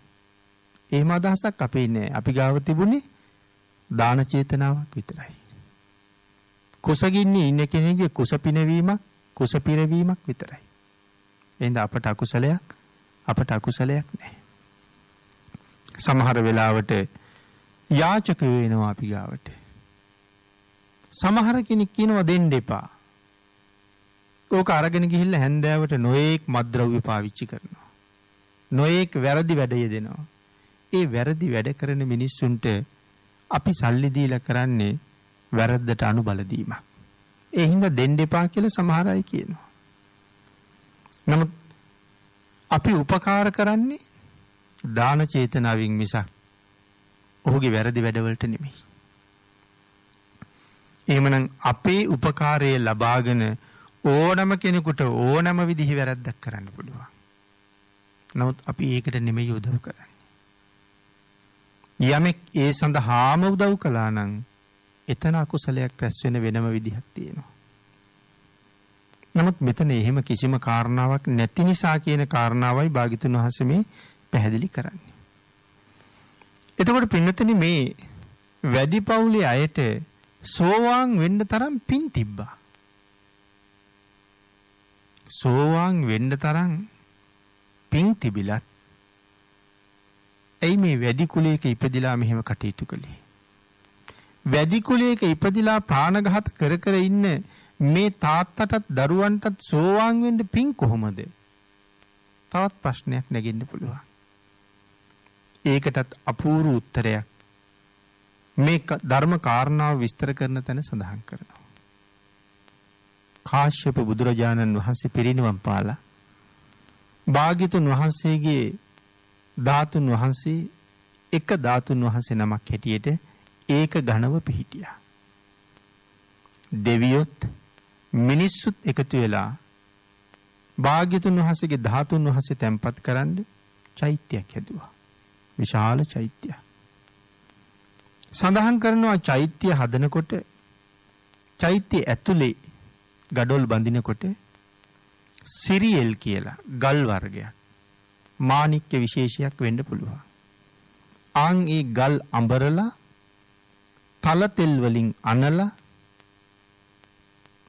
එහෙම අදහසක් අපේ නෑ. අපි ගාව තිබුණේ දාන චේතනාවක් විතරයි. කුසගින්නේ ඉන්න කෙනෙකුගේ කුස පිනවීමක්, කුස පිරවීමක් විතරයි. එහෙනම් අපට අකුසලයක් නෑ. සමහර වෙලාවට යාචකයෝ එනවා අපි ගාවට. සමහර කෙනෙක් කියනවා දෙන්න එපා. ඕක අරගෙන ගිහිල්ලා හැන්දෑවට නොයේක් මත්ද්‍රව්‍ය පාවිච්චි කරනවා. නොයේක් වැරදි වැඩ යෙදෙනවා. ඒ වැරදි වැඩ කරන මිනිස්සුන්ට අපි සල්ලි දීලා කරන්නේ වැරද්දට අනුබල දීමක්. ඒ හින්දා දෙන්න එපා කියලා සමහර අය කියනවා. නමුත් අපි උපකාර කරන්නේ දාන චේතනාවෙන් මිසක් ඔහුගේ වැරදි වැඩවලට නෙමෙයි. එහෙමනම් අපේ උපකාරය ලබාගෙන ඕනම කෙනෙකුට ඕනම විදිහේ වැරද්දක් කරන්න පුළුවන්. නමුත් අපි ඒකට නෙමෙයි උදව් කරන්නේ. යමෙක් ඒ සඳහාම උදව් කළා නම් එතන අකුසලයක් රැස් වෙන වෙනම විදිහක් තියෙනවා. නමුත් මෙතන එහෙම කිසිම කාරණාවක් නැති නිසා කියන කාරණාවයි භාග්‍යතුන් වහන්සේ මේ පැහැදිලි කරන්නේ. එතකොට පින්නතනි මේ වැඩි පවුලේ අයට සෝවාන් වෙන්න තරම් පින් තිබ්බා. සෝවාන් වෙන්න තරම් පින් තිබිලත් ඇයි මේ වැඩි කුලයක ඉපදිලා මෙහෙම කටයුතු කළේ? වැඩි කුලයක ඉපදිලා ප්‍රාණඝාත කර කර ඉන්න මේ තාත්තටත් දරුවන්ටත් සෝවාන් වෙන්න පින් කොහොමද? තවත් ප්‍රශ්නයක් නැගෙන්න පුළුවන්. ඒකටත් අපූර්ව උත්තරයක් මේ ධර්ම කාරණාව විස්තර කරන තැන සඳහන් කරනවා. කාශ්‍යප බුදුරජාණන් වහන්සේ පිරිනිවන් පාලා භාග්‍යතුන් වහන්සේගේ ධාතුන් වහන්සේ එක ධාතුන් වහන්සේ නමක් හැටියට ඒක ඝනව පිහිටියා. දෙවියොත් මිනිස්සුත් එකතු වෙලා භාග්‍යතුන් වහන්සේගේ ධාතුන් වහන්සේ තැන්පත් කරන්න චෛත්‍යයක් හැදුවා. විශාල චෛත්‍යයක්. සඳහන් කරනවා චෛත්‍ය හදනකොට චෛත්‍ය ඇතුලේ ගඩොල් බඳිනකොට සිරියල් කියලා ගල් වර්ගයක් මාණික්‍ය විශේෂයක් වෙන්න පුළුවන්. ආන් ඒ ගල් අඹරලා තල තෙල් වලින් අනලා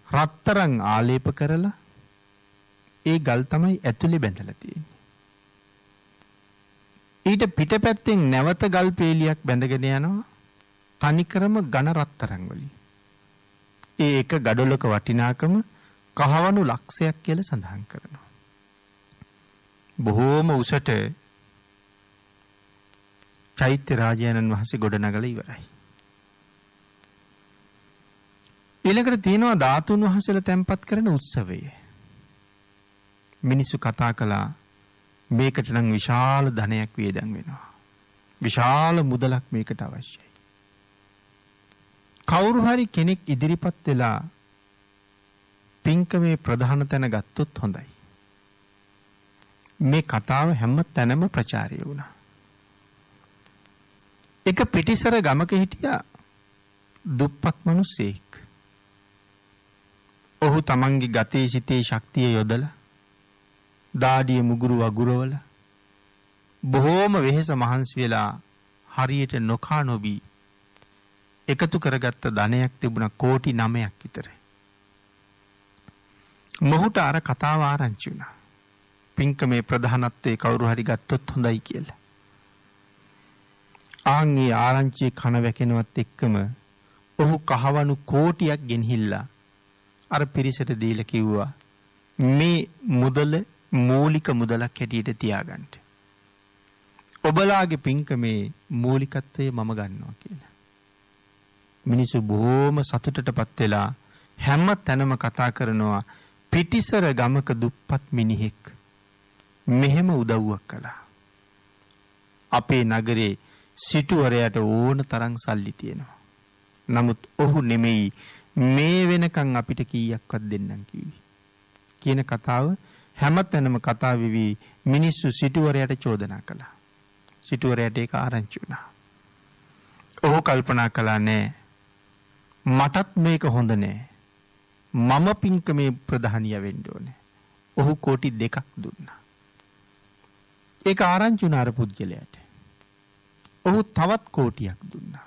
රත්තරන් ආලේප කරලා ඒ ගල් තමයි ඇතුලේ බැඳලා තියෙන්නේ. ඊට පිටපැත්තෙන් නැවත ගල් පේලියක් බැඳගෙන යනවා තනිකරම ඝන රත්තරන් වලින්. ඒ එක ගඩොලක වටිනාකම කහවණු ලක්ෂයක් කියලා සඳහන් කරනවා. බොහෝම උසට චෛත්‍ය රාජානන් වහන්සේ ගොඩනගලා ඉවරයි. ඊළඟට තියෙනවා ධාතුන් වහන්සේලා තැන්පත් කරන උත්සවය. මිනිස්සු කතා කළා මේකට නම් විශාල ධනයක් වියදම් වෙනවා. විශාල මුදලක් මේකට අවශ්‍යයි. කවුරු හරි කෙනෙක් ඉදිරිපත් වෙලා පින්කමේ ප්‍රධාන තැන ගත්තොත් හොඳයි. මේ කතාව හැම තැනම ප්‍රචාරය වුණා. එක පිටිසර ගමක හිටියා දුප්පත් මිනිසෙක්. ඔහු තමන්ගේ ගතේ සිතේ ශක්තිය යොදලා දාඩිය මුගුරු වගුරවල බොහෝම වෙහෙස මහන්සි වෙලා හරියට නොකා නොබී එකතු කරගත්ත ධනයක් තිබුණා කෝටි 9ක් විතර. මොහුට අර කතාව ආරංචි වුණා. පින්කමේ ප්‍රධානත්වයේ කවුරු හරි ගත්තොත් හොඳයි කියලා. ආන්ගේ ආරංචියේ කන වැකෙනවත් එක්කම ඔහු කහවණු කෝටියක් ගෙනහිල්ලා අර පිරිසට දීලා කිව්වා මේ මුදල මූලික මුදලක් හැටියට තියාගන්න. ඔබලාගේ පින්කමේ මූලිකත්වය මම ගන්නවා කියලා. මිනිස්සු බොහොම සතුටටපත් වෙලා හැම තැනම කතා කරනවා පිටිසර ගමක දුප්පත් මිනිහෙක් මෙහෙම උදව්වක් කළා. අපේ නගරේ සිටුවරයට ඕන තරම් සල්ලි තියෙනවා. නමුත් ඔහු නෙමෙයි මේ වෙනකන් අපිට කීයක්වත් දෙන්නම් කිව්වේ. කියන කතාව හැමතැනම කතා වෙවි මිනිස්සු සිටුවරයට චෝදනා කළා. සිටුවරයට ඒක ආරංචි වුණා. ඔහු කල්පනා කළා නෑ මටත් මේක හොඳ නෑ. මම පින්කමේ ප්‍රධානිය වෙන්න ඕනේ. ඔහු කෝටි 2ක් දුන්නා. ඒක ආරංචි වුණා අර පුද්ගලයාට. ඔහු තවත් කෝටියක් දුන්නා.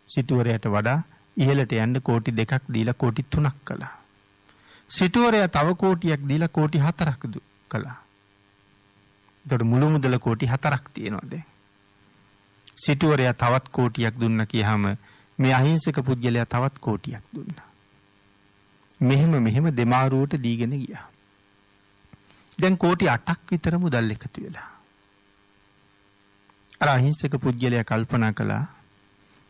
සිටුවරයට වඩා ඉහළට යන්න කෝටි 2ක් දීලා කෝටි 3ක් කළා. සිටුවරයා තව කෝටියක් දීලා කෝටි 4ක් කළා. ඒතකොට මුළු මුදල කෝටි 4ක් තියෙනවා දැන්. සිටුවරයා තවත් කෝටියක් දුන්නා කියහම මේ අහිංසක පුද්ගලයා තවත් කෝටියක් දුන්නා. මෙහෙම දෙමාරුවට දීගෙන ගියා. දැන් කෝටි 8ක් විතර මුදල් එකතු වෙලා. අර අහිංසක පුජ්‍යලයා කල්පනා කළා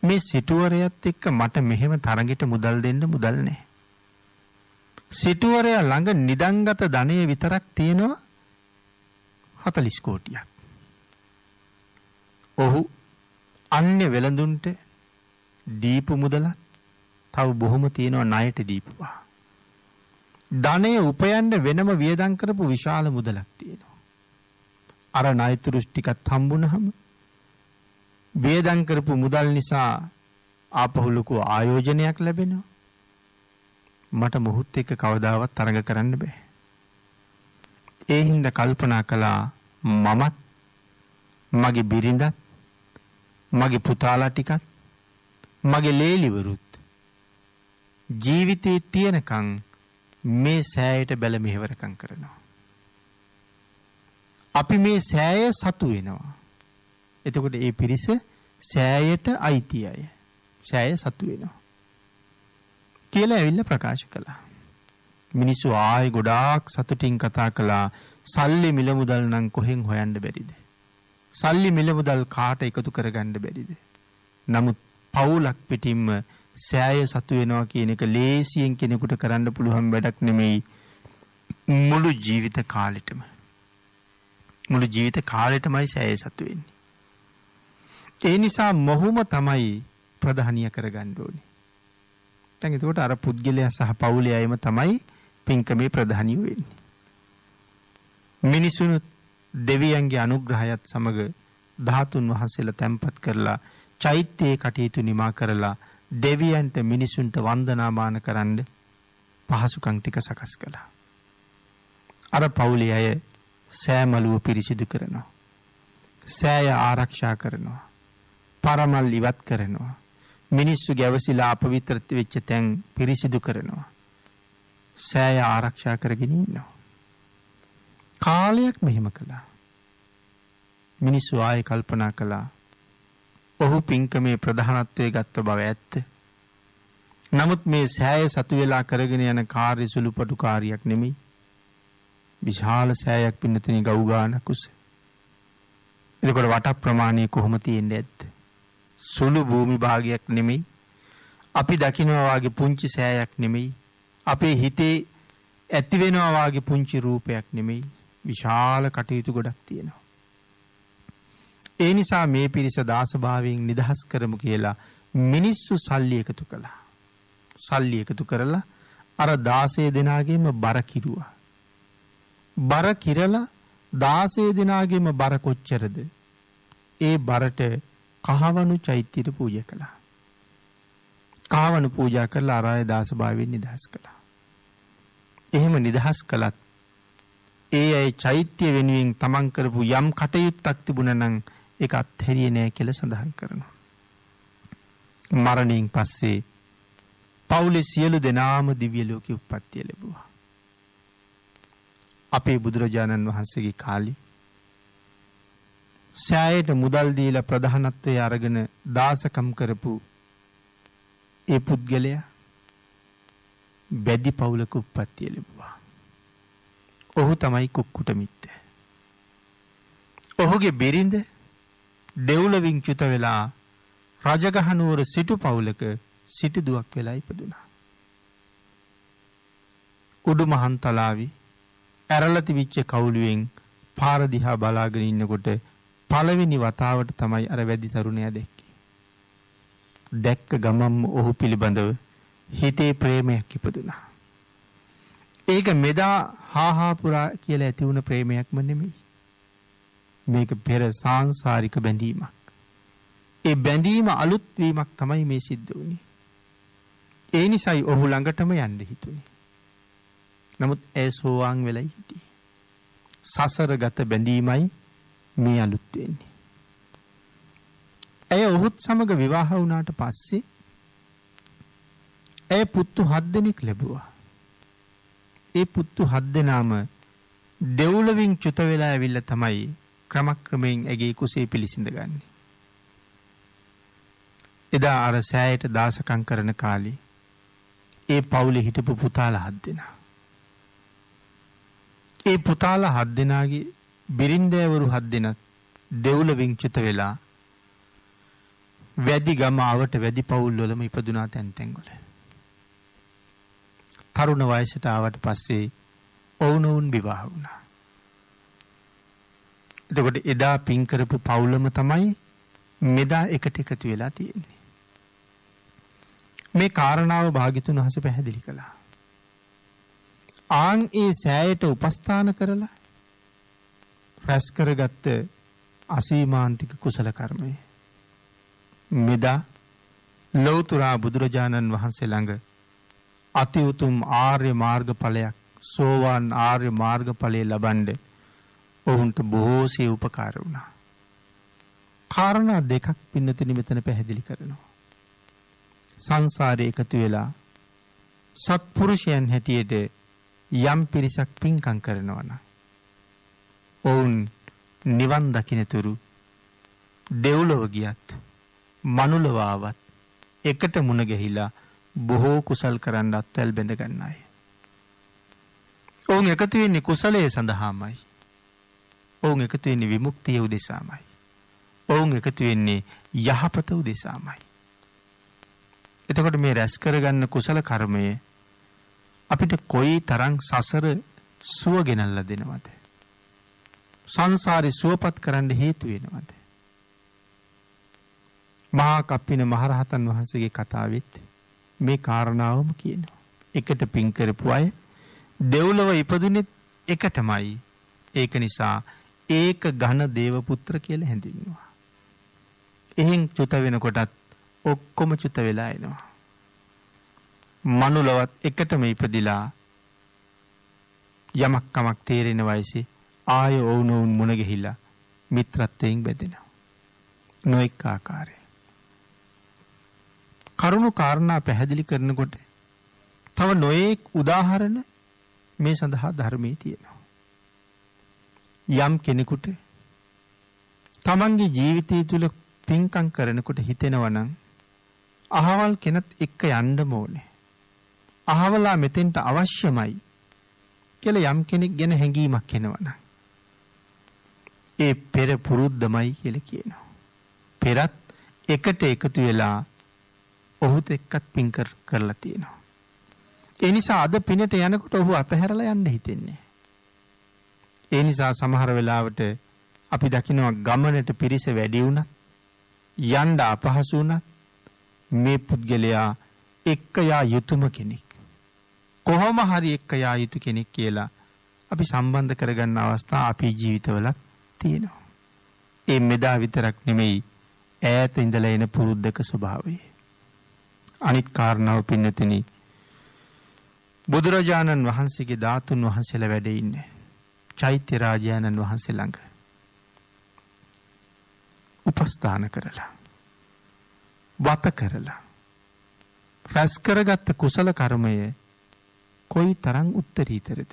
මේ සිටුවරයත් එක්ක මට මෙහෙම තරගෙට මුදල් දෙන්න මුදල් නැහැ. සිටුවරයා ළඟ නිදන්ගත ධනය විතරක් තියෙනවා 40 කෝටියක්. ඔහු අන්‍ය වෙළඳුන්ට දීපු මුදලත් තව බොහොම තියෙනවා ණයට දීපුවා. ධනය උපයන්න වෙනම වියදම් කරපු විශාල මුදලක් තියෙනවා. අර ණයතුරුස් ටිකත් හම්බුනහම වියදම් කරපු මුදල් නිසා ආපහු ලොකු ආයෝජනයක් ලැබෙනවා. මට මොහොත් එක්ක කවදාවත් තරඟ කරන්න බෑ. ඒ හින්දා කල්පනා කළා මමත් මගේ බිරිඳත් මගේ පුතාලා ටිකත් මගේ ලේලිවරුත් ජීවිතේ තියනකම් මේ සෑයට බැල මෙහෙවරකම් කරනවා. අපි මේ සෑය සතු වෙනවා. එතකොට ඒ පිරිස සෑයට අයිති අය. සෑය සතු වෙනවා. කියලා ඇවිල්ලා ප්‍රකාශ කළා. මිනිස්සු ආයෙ ගොඩාක් සතුටින් කතා කළා. සල්ලි මිල මුදල් නම් කොහෙන් හොයන්න බැරිද? සල්ලි මිල මුදල් කාට එකතු කරගන්න බැරිද? නමුත් පවුලක් පිටින්ම සෑය සතු වෙනවා කියන එක ලේසියෙන් කෙනෙකුට කරන්න පුළුවන් වැඩක් නෙමෙයි. මුළු ජීවිත කාලෙටම සෑය සතු වෙන්නේ. ඒ නිසා මොහුම තමයි ප්‍රධානිය කරගන්න ඕනේ. දැන් එතකොට අර පුද්ගලයා සහ පවුලේ අයම තමයි පින්කමේ ප්‍රධානිය වෙන්නේ. මිනිසුන් දෙවියන්ගේ අනුග්‍රහයත් සමග ධාතුන් වහන්සේලා තැන්පත් කරලා චෛත්‍යයේ කටයුතු නිමා කරලා දෙවියන්ට මිනිසුන්ට වන්දනාමාන කරන්න පහසුකම් ටික සකස් කළා. අර පවුලේ අය සෑමලුව පිරිසිදු කරනවා. සෑය ආරක්ෂා කරනවා. පරමල් ඉවත් කරනවා. මිනිස්සු ගැවසිලා අපවිත්‍ර වෙච්ච තැන් පිරිසිදු කරනවා. සෑය ආරක්ෂා කරගෙන ඉන්නවා. කාලයක් මෙහෙම කළා. මිනිස්සු ආයේ කල්පනා කළා ඔහු පින්කමේ ප්‍රධානත්වයේ ගත්ත බව ඇත්ත. නමුත් මේ සෑය සතු වෙලා කරගෙන යන කාර්ය සුළුපටු කාර්යයක් නෙමෙයි. විශාල සෑයක් පින්නතුනි ගව් ගානක් උස. එතකොට වට ප්‍රමාණය කොහොම තියෙන්නේ ඇත්ත? සුළු භූමි භාගයක් නෙමෙයි. අපි දකිනවා වාගේ පුංචි සෑයක් නෙමෙයි. අපේ හිතේ ඇති වෙනවා වාගේ පුංචි රූපයක් නෙමෙයි. විශාල කටයුතු ගොඩක් තියෙනවා. ඒ නිසා මේ පිරිස දාසභාවයෙන් නිදහස් කරමු කියලා මිනිස්සු සල්ලි එකතු කළා. සල්ලි එකතු කරලා අර 16 දෙනාගේම බර කිරුවා. බර කිරලා 16 දෙනාගේම බර කොච්චරද? ඒ බරට කහවණු චෛත්‍යයට පූජා කළා. කහවණු පූජා කරලා අර අය දාසභාවයෙන් නිදහස් කළා. එහෙම නිදහස් කළත් ඒ අය චෛත්‍ය වෙනුවෙන් තමන් කරපු යම් කටයුත්තක් තිබුණා නම් ඒක අත්හැරියේ නෑ කියලා සඳහන් කරනවා. මරණයෙන් පස්සේ පවුලේ සියලු දෙනාම දිව්‍ය ලෝකේ උප්පත්තිය ලැබුවා. අපේ බුදුරජාණන් වහන්සේගේ කාලේ සෑයට මුදල් දීලා ප්‍රධානත්වයේ අරගෙන දාසකම් කරපු ඒ පුද්ගලයා බැදි පවුලක උප්පත්තිය ලැබුවා. ඔහු තමයි කුක්කුට මිත්ත. ඔහුගේ බිරිඳ දෙව්ලොවින් චුත වෙලා රජගහනුවර සිටු පවුලක සිටු දුවක් වෙලා ඉපදුනා. උඩුමහන්තලාවේ ඇරලා තිබිච්ච කවුළුවෙන් පාර දිහා බලාගෙන ඉන්නකොට පළවෙනි වතාවට තමයි අර වැඩි තරුණයා දැක්කේ. දැක්ක ගමන්ම ඔහු පිළිබඳව හිතේ ප්‍රේමයක් ඉපදුනා. ඒක මෙදා හාහා පුරා කියලා ඇති වුණ ප්‍රේමයක්ම නෙමෙයි. මේක පෙර සාංශාරික බැඳීමක්. ඒ බැඳීම අලුත් වීමක් තමයි මේ සිද්ධ වුනේ. ඒ නිසායි ඔහු ළඟටම යන්න හිතුනේ. නමුත් ඒ සෝවාන් වෙලයි හිටියේ. සසරගත බැඳීමයි මේ අලුත් වෙන්නේ. ඇය ඔහුත් සමග විවාහ වුණාට පස්සේ ඇය පුත්තු 7 දෙනෙක් ලැබුවා. ඒ පුත්තු 7 දෙනාම දෙව්ලොවින් චුත වෙලා ඇවිල්ලා තමයි ක්‍රමක්‍රමයෙන් ඇගේ කුසේ පිළිසිඳගන්නේ. එදා අර සෑයට දාසකම් කරන කාලේ ඒ පවුලේ හිටපු පුතාලා 7 දෙනා. ඒ පුතාලා 7 දෙනාගේ බිරින්දෑවරු 7 දෙනත් දෙව්ලොවින් චුත වෙලා වැඩි ගම ආවට වැඩි පවුල් වලම ඉපදුනා තැන් වල. තරුණ වයසට ආවට පස්සේ ඔවුනොවුන් විවාහ වුණා. එතකොට එදා පින් කරපු පවුලම තමයි මෙදා එකට එකතු වෙලා තියෙන්නේ. මේ කාරණාව භාග්‍යතුන් වහන්සේ පැහැදිලි කළා. ආන් ඒ සෑයට උපස්ථාන කරලා රැස් කරගත්ත අසීමාන්තික කුසල කර්මය මෙදා ලෞතුරා බුදුරජාණන් වහන්සේ ළඟ අති උතුම් ආර්ය මාර්ගඵලයක් සෝවාන් ආර්ය මාර්ගඵලය ලබන්න ඔවුන්ට බොහෝසේ උපකාර වුණා. කාරණා දෙකක් පින්නතුනි මෙතන පැහැදිලි කරනවා. සංසාරේ එකතු වෙලා සත්පුරුෂයන් හැටියට යම් පිරිසක් පින්කම් කරනවා නම් ඔවුන් නිවන් දකින්නතුරු දෙව්ලොව ගියත් මනුලව ආවත් එකට මුණ ගැහිලා බොහෝ කුසල් කරන්න අත්වැල් බැඳ ගන්න අය. ඔවුන් එකතු වෙන්නේ කුසලයේ සඳහාමයි. ඔවුන් එකතු වෙන්නේ විමුක්තිය උදෙසාමයි. ඔවුන් එකතු වෙන්නේ යහපත උදෙසාමයි. එතකොට මේ රැස් කරගන්න කුසල කර්මය අපිට කොයි තරම් සසර සුව ගෙනල්ලා දෙනවද? සංසාරේ සුවපත් කරන්න හේතු වෙනවද? මහා කප්පින මහරහතන් වහන්සේගේ කතාවෙත් මේ කාරණාවම කියනවා. එකට පින් කරපු අය දෙව්ලොව ඉපදුනේ එකටමයි. ඒක නිසා ඒක ඝන දේව පුත්‍ර කියලා හැඳින්වුවා. එහෙන් චුත වෙනකොටත් ඔක්කොම චුත වෙලා එනවා. මනුලවත් එකටම ඉපදිලා යමක් කමක් තේරෙන වයසේ ආය ඔවුනොවුන් මුණ ගැහිලා මිත්‍රත්වයෙන් බැඳෙනවා. නොඑක ආකාරයෙන් කරුණු කාරණා පැහැදිලි කරනකොට තව නොඑක් උදාහරණ මේ සඳහා ධර්මයේ තියෙනවා. යම් කෙනෙකුට තමන්ගේ ජීවිතය තුළ පින්කම් කරනකොට හිතෙනවා නම් අහවල් කෙනත් එක්ක යන්න ඕනේ. අහවලා මෙතෙන්ට අවශ්‍යමයි කියලා යම් කෙනෙක් ගැන හැඟීමක් එනවනම් ඒ පෙර පුරුද්දමයි කියලා කියනවා. පෙරත් එකට එකතු වෙලා ඔහුත් එක්කත් පින් කරලා තියෙනවා. ඒ නිසා අද පිනට යනකොට ඔහු අතහැරලා යන්න හිතෙන්නේ. ඒ නිසා සමහර වෙලාවට අපි දකිනවා ගමනට පිරිස වැඩි වුණත් යන්න අපහසු වුණත් මේ පුද්ගලයා එක්ක යා යුතුයම කෙනෙක්. කොහොම හරි එක්ක යා යුතු කෙනෙක් කියලා අපි සම්බන්ධ කරගන්න අවස්ථා අපේ ජීවිතවලත් තියෙනවා. ඒ මෙදා විතරක් නෙමෙයි ඈත ඉඳලා එන පුරුද්දක ස්වභාවය. අනිත් කාරණාව පින්නතුනි බුදුරජාණන් වහන්සේගේ ධාතුන් වහන්සේලා වැඩ ඉන්නේ චෛත්‍ය රාජානන් වහන්සේ ළඟ උපස්ථාන කරලා වත කරලා රැස් කරගත්ත කුසල කර්මය කොයි තරම් උත්තරීතරද?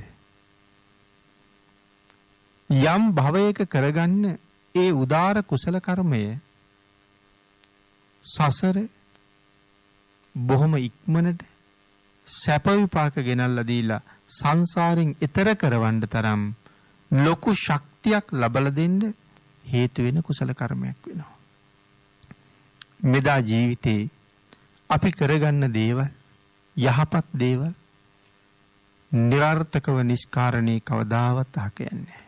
යම් භවයක කරගන්න ඒ උදාර කුසල කර්මය සසර බොහොම ඉක්මනට සැප විපාක ගෙනල්ලා දීලා සංසාරෙන් එතර කරවන්න තරම් ලොකු ශක්තියක් ලබලා දෙන්න හේතු වෙන කුසල කර්මයක් වෙනවා. මෙදා ජීවිතේ අපි කරගන්න දේවල් යහපත් දේවල් නිරර්ථකව නිස්කාරණේ කවදාවත් අහක යන්නේ.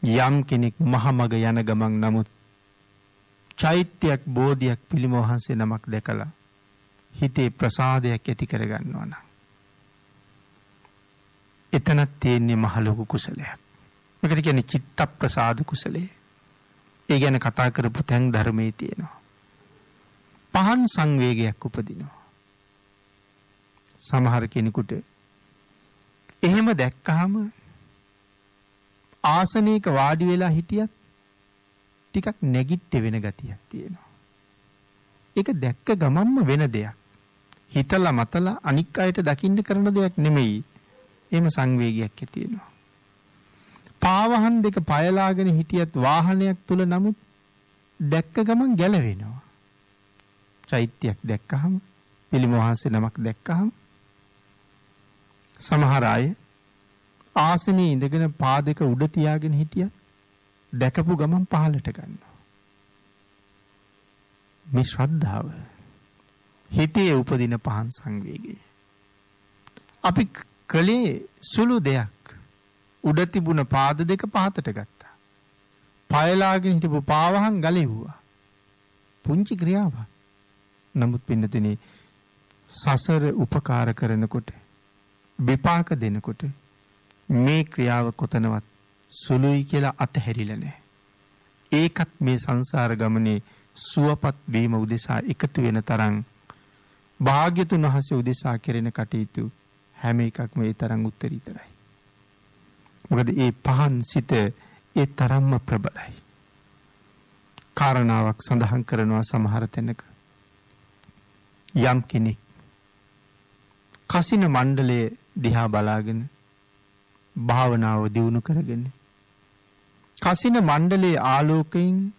යම් කෙනෙක් මහමග යන ගමන් නමුත් චෛත්‍යයක් බෝධියක් පිළිම වහන්සේ නමක් දැකලා හිතේ ප්‍රසාදයක් ඇති කර ගන්නවා නම් එතනත් තියෙන්නේ මහ ලොකු කුසලයක්. මේකට කියන්නේ චිත්ත ප්‍රසාද කුසලය. ඒ ගැන කතා කරපු තැන් ධර්මයේ තියෙනවා. පහන් සංවේගයක් උපදිනවා. සමහර කෙනෙකුට එහෙම දැක්කහම ආසනයක වාඩි වෙලා හිටියත් ටිකක් නැගිට වෙන ගතියක් තියෙනවා. ඒක දැක්ක ගමන්ම වෙන දෙයක්. හිතලා මතලා අනික් අයට දකින්න කරන දෙයක් නෙමෙයි. එහෙම සංවේගයක් ඇති වෙනවා. පාවහන් දෙක පයලාගෙන හිටියත් වාහනයක් තුල නමුත් දැක්ක ගමන් ගැලවෙනවා. චෛත්‍යයක් දැක්කහම පිළිම වහන්සේ නමක් දැක්කහම සමහර අය ආසනයේ ඉඳගෙන පා දෙක උඩ තියාගෙන හිටියත් දැකපු ගමන් පහළට ගන්නවා. මේ ශ්‍රද්ධාව හිතේ උපදින පහන් සංවේගය. අපි කලේ සුළු දෙයක් උඩ තිබුණ පාද දෙක පහතට ගත්තා. පයලාගෙන හිටපු පාවහන් ගලෙව්වා. පුංචි ක්‍රියාවක්. නමුත් පින්නතුනි සසර උපකාර කරනකොට විපාක දෙනකොට මේ ක්‍රියාව කොතනවත් සුළුයි කියලා අතහැරිලා නැහැ. ඒකත් මේ සංසාර ගමනේ සුවපත් වීම උදෙසා එකතු වෙන තරම් භාග්‍යතුන් වහන්සේ උදෙසා කෙරෙන කටයුතු හැම එකක්ම ඒ තරම් උත්තරීතරයි. මොකද ඒ පහන් සිත ඒ තරම්ම ප්‍රබලයි. කාරණාවක් සඳහන් කරනවා සමහර තැනක. යම් කෙනෙක් කසින මණ්ඩලයේ දිහා බලාගෙන භාවනාව දියුණු කරගෙන කසින මණ්ඩලයේ ආලෝකයෙන්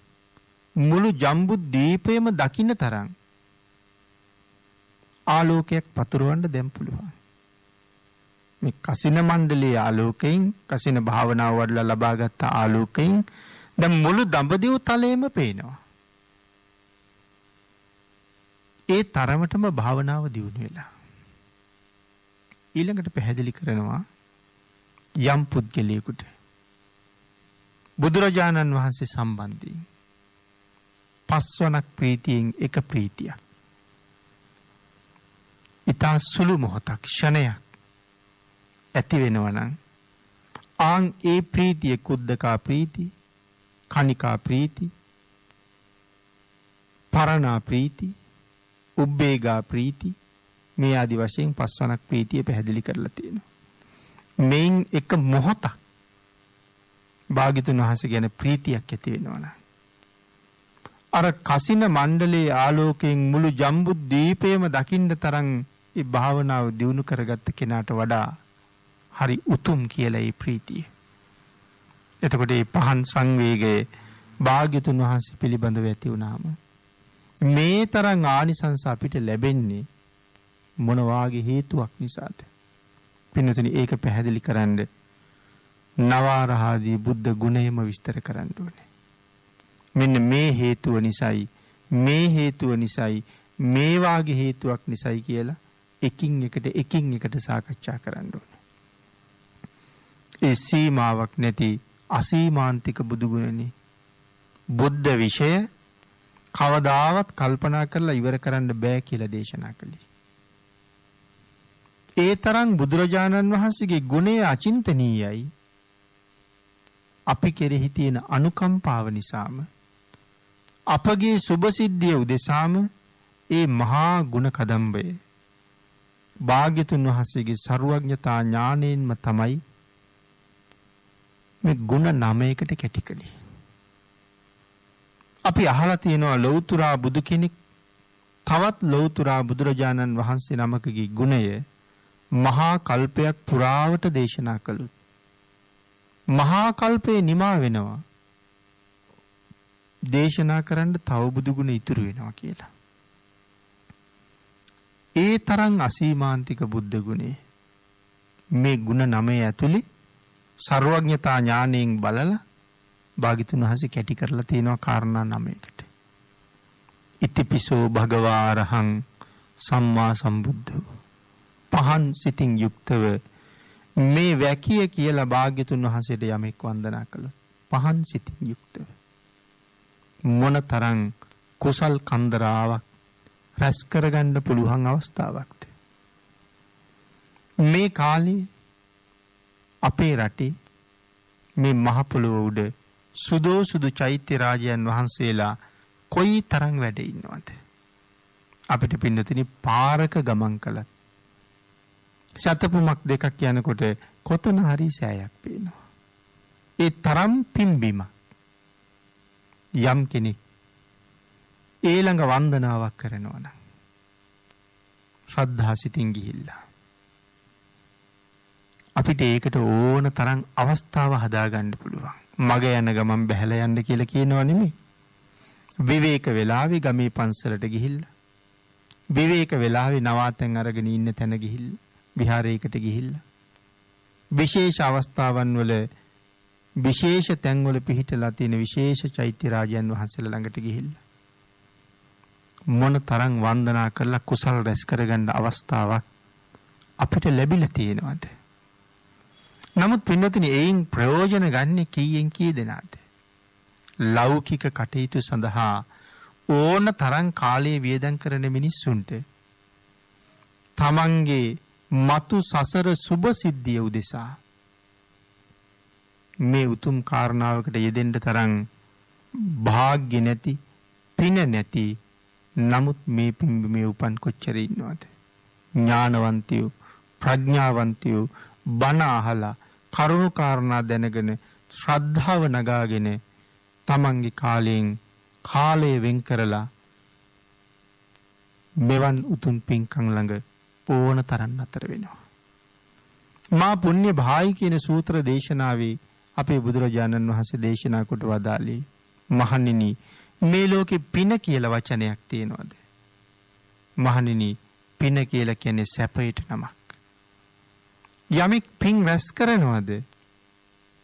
මුළු ජම්බු දීපයම දකින්න තරම් ආලෝකයක් පතුරවන්න දැන් පුළුවන්. මේ කසින මණ්ඩලයේ ආලෝකයෙන් කසින භාවනාව වඩලා ලබාගත් ආලෝකයෙන් දැන් මුළු දඹදිව තලයේම පේනවා. ඒ තරමටම භාවනාව දියුණු වෙලා. ඊළඟට පැහැදිලි කරනවා යම් පුද්ගලයෙකුට බුදුරජාණන් වහන්සේ සම්බන්ධයෙන් පස්වනක් ප්‍රීතියෙන් එක ප්‍රීතියක්. ඊතා සුළු මොහොතක් ක්ෂණයක් ඇති වෙනවා නම් ආන් ඒ ප්‍රීතිය කුද්දකා ප්‍රීති, කනිකා ප්‍රීති, පරණා ප්‍රීති, උබ්බේගා ප්‍රීති මේ ආදි වශයෙන් පස්වනක් ප්‍රීතිය පැහැදිලි කරලා තියෙනවා. මේන් එක මොහොතක් භාග්‍යතුන් වහන්සේ ගැන ප්‍රීතියක් ඇති වෙනවා නම් අර කසින මණ්ඩලයේ ආලෝකයෙන් මුළු ජම්බු දීපේම දකින්න තරම් ඒ භාවනාව දියුණු කරගත්ත කෙනාට වඩා හරි උතුම් කියලා ඒ ප්‍රීතිය. එතකොට මේ පහන් සංවේගයේ භාග්‍යතුන් වහන්සේ පිළිබඳව ඇති වුණාම මේ තරම් ආනිසංස අපිට ලැබෙන්නේ මොන වාගේ හේතුවක් නිසාද? පින්නතුනි ඒක පැහැදිලි කරන්න නවාරහාදී බුද්ධ ගුණයම විස්තර කරන්න ඕනේ. මෙන්න මේ හේතුව නිසායි මේ වාගේ හේතුවක් නිසායි කියලා එකින් එකට සාකච්ඡා කරන්න ඕනේ. ඒ සීමාවක් නැති අසීමාන්තික බුදු ගුණනේ බුද්ධ විෂය කවදාවත් කල්පනා කරලා ඉවර කරන්න බෑ කියලා දේශනා කළේ. ඒ තරම් බුදුරජාණන් වහන්සේගේ ගුණය අචින්තනීයයි. අපි කෙරෙහි තියෙන අනුකම්පාව නිසාම අපගේ සුභසිද්ධිය උදෙසාම ඒ මහා ගුණ කදම්බය භාග්‍යතුන් වහන්සේගේ ਸਰුවඥතා ඥාණයෙන්ම තමයි මේ ගුණ 9කට කැටි කළේ. අපි අහලා තියෙනවා ලෞතුරා බුදු කෙනෙක් තවත් ලෞතුරා බුදුරජාණන් වහන්සේ නමකගේ ගුණය මහා කල්පයක් පුරාවට දේශනා කළොත් මහා කල්පේ නිමා වෙනවා. දේශනා කරන්න තව බුදු ගුණ ඉතුරු වෙනවා කියලා. ඒ තරම් අසීමාන්තික බුද්ධ ගුණේ මේ ගුණ 9 ඇතුළේ ਸਰවඥතා ඥාණයෙන් බලලා භාග්‍යතුන් වහන්සේ කැටි කරලා තියෙනවා කාරණා 9කට. ඉතිපිසෝ භගවා අරහං සම්මා සම්බුද්ධෝ පහන් සිතින් යුක්තව මේ වැකිය කියලා භාග්‍යතුන් වහන්සේට යමෙක් වන්දනා කළොත් පහන් සිතින් යුක්තව මොනතරම් කුසල් කන්දරාවක් රැස් කරගන්න පුළුවන් අවස්ථාවක්ද මේ කාලේ අපේ රටේ මේ මහ පොළොව උඩ සුදු චෛත්‍ය රාජයන් වහන්සේලා කොයි තරම් වැඩ ඉන්නවද අපිට පින්නතුනි පාරක ගමන් කළත් සතපුමක් දෙකක් යනකොට කොතන හරි සෑයක් පේනවා. ඒ තරම් පිම්බීම යම් කෙනෙක් ඒ ළඟ වන්දනාවක් කරනවා නම් ශ්‍රද්ධා සිතින් ගිහිල්ලා අපිට ඒකට ඕන තරම් අවස්ථාව හදාගන්න පුළුවන්. මග යන ගමන් බැහැලා යන්න කියලා කියනවා නෙමෙයි. විවේක වෙලාවේ ගමේ පන්සලට ගිහිල්ලා විවේක වෙලාවේ නවාතැන් අරගෙන ඉන්න තැන ගිහිල්ලා විහාරයකට ගිහිල්ලා විශේෂ අවස්ථාවන් වල විශේෂ තැන්වල පිහිටලා තියෙන විශේෂ චෛත්‍ය රාජයන් වහන්සේලා ළඟට ගිහිල්ලා මොන තරම් වන්දනා කරලා කුසල් රැස් කරගන්න අවස්ථාවක් අපිට ලැබිලා තියෙනවද? නමුත් පින්නතුනි එයින් ප්‍රයෝජන ගන්න කීයෙන් කී දෙනාද? ලෞකික කටයුතු සඳහා ඕන තරම් කාලය වියදම් කරන මිනිස්සුන්ට තමන්ගේ මතු සසර සුබ සිද්ධිය උදෙසා මේ උතුම් කාරණාවකට යෙදෙන්න තරම් වාග්ය නැති පින නැති නමුත් මේ පින්බිමේ උපන් කොච්චර ඉන්නවද? ඥානවන්තයෝ ප්‍රඥාවන්තයෝ බණ අහලා කරුණු කාරණා දැනගෙන ශ්‍රද්ධාව නගාගෙන තමන්ගේ කාලය වෙන් කරලා මෙවන් උතුම් පින්කම් ළඟ ඕන තරම් අතර වෙනවා. මා පුණ්‍ය භායි කියන සූත්‍ර දේශනාවේ අපේ බුදුරජාණන් වහන්සේ දේශනා කොට වදාළේ මහණෙනි මේ ලෝකේ පින කියලා වචනයක් තියෙනවද? මහණෙනි පින කියලා කියන්නේ සැපයට නමක්. යමෙක් පින් රැස් කරනවද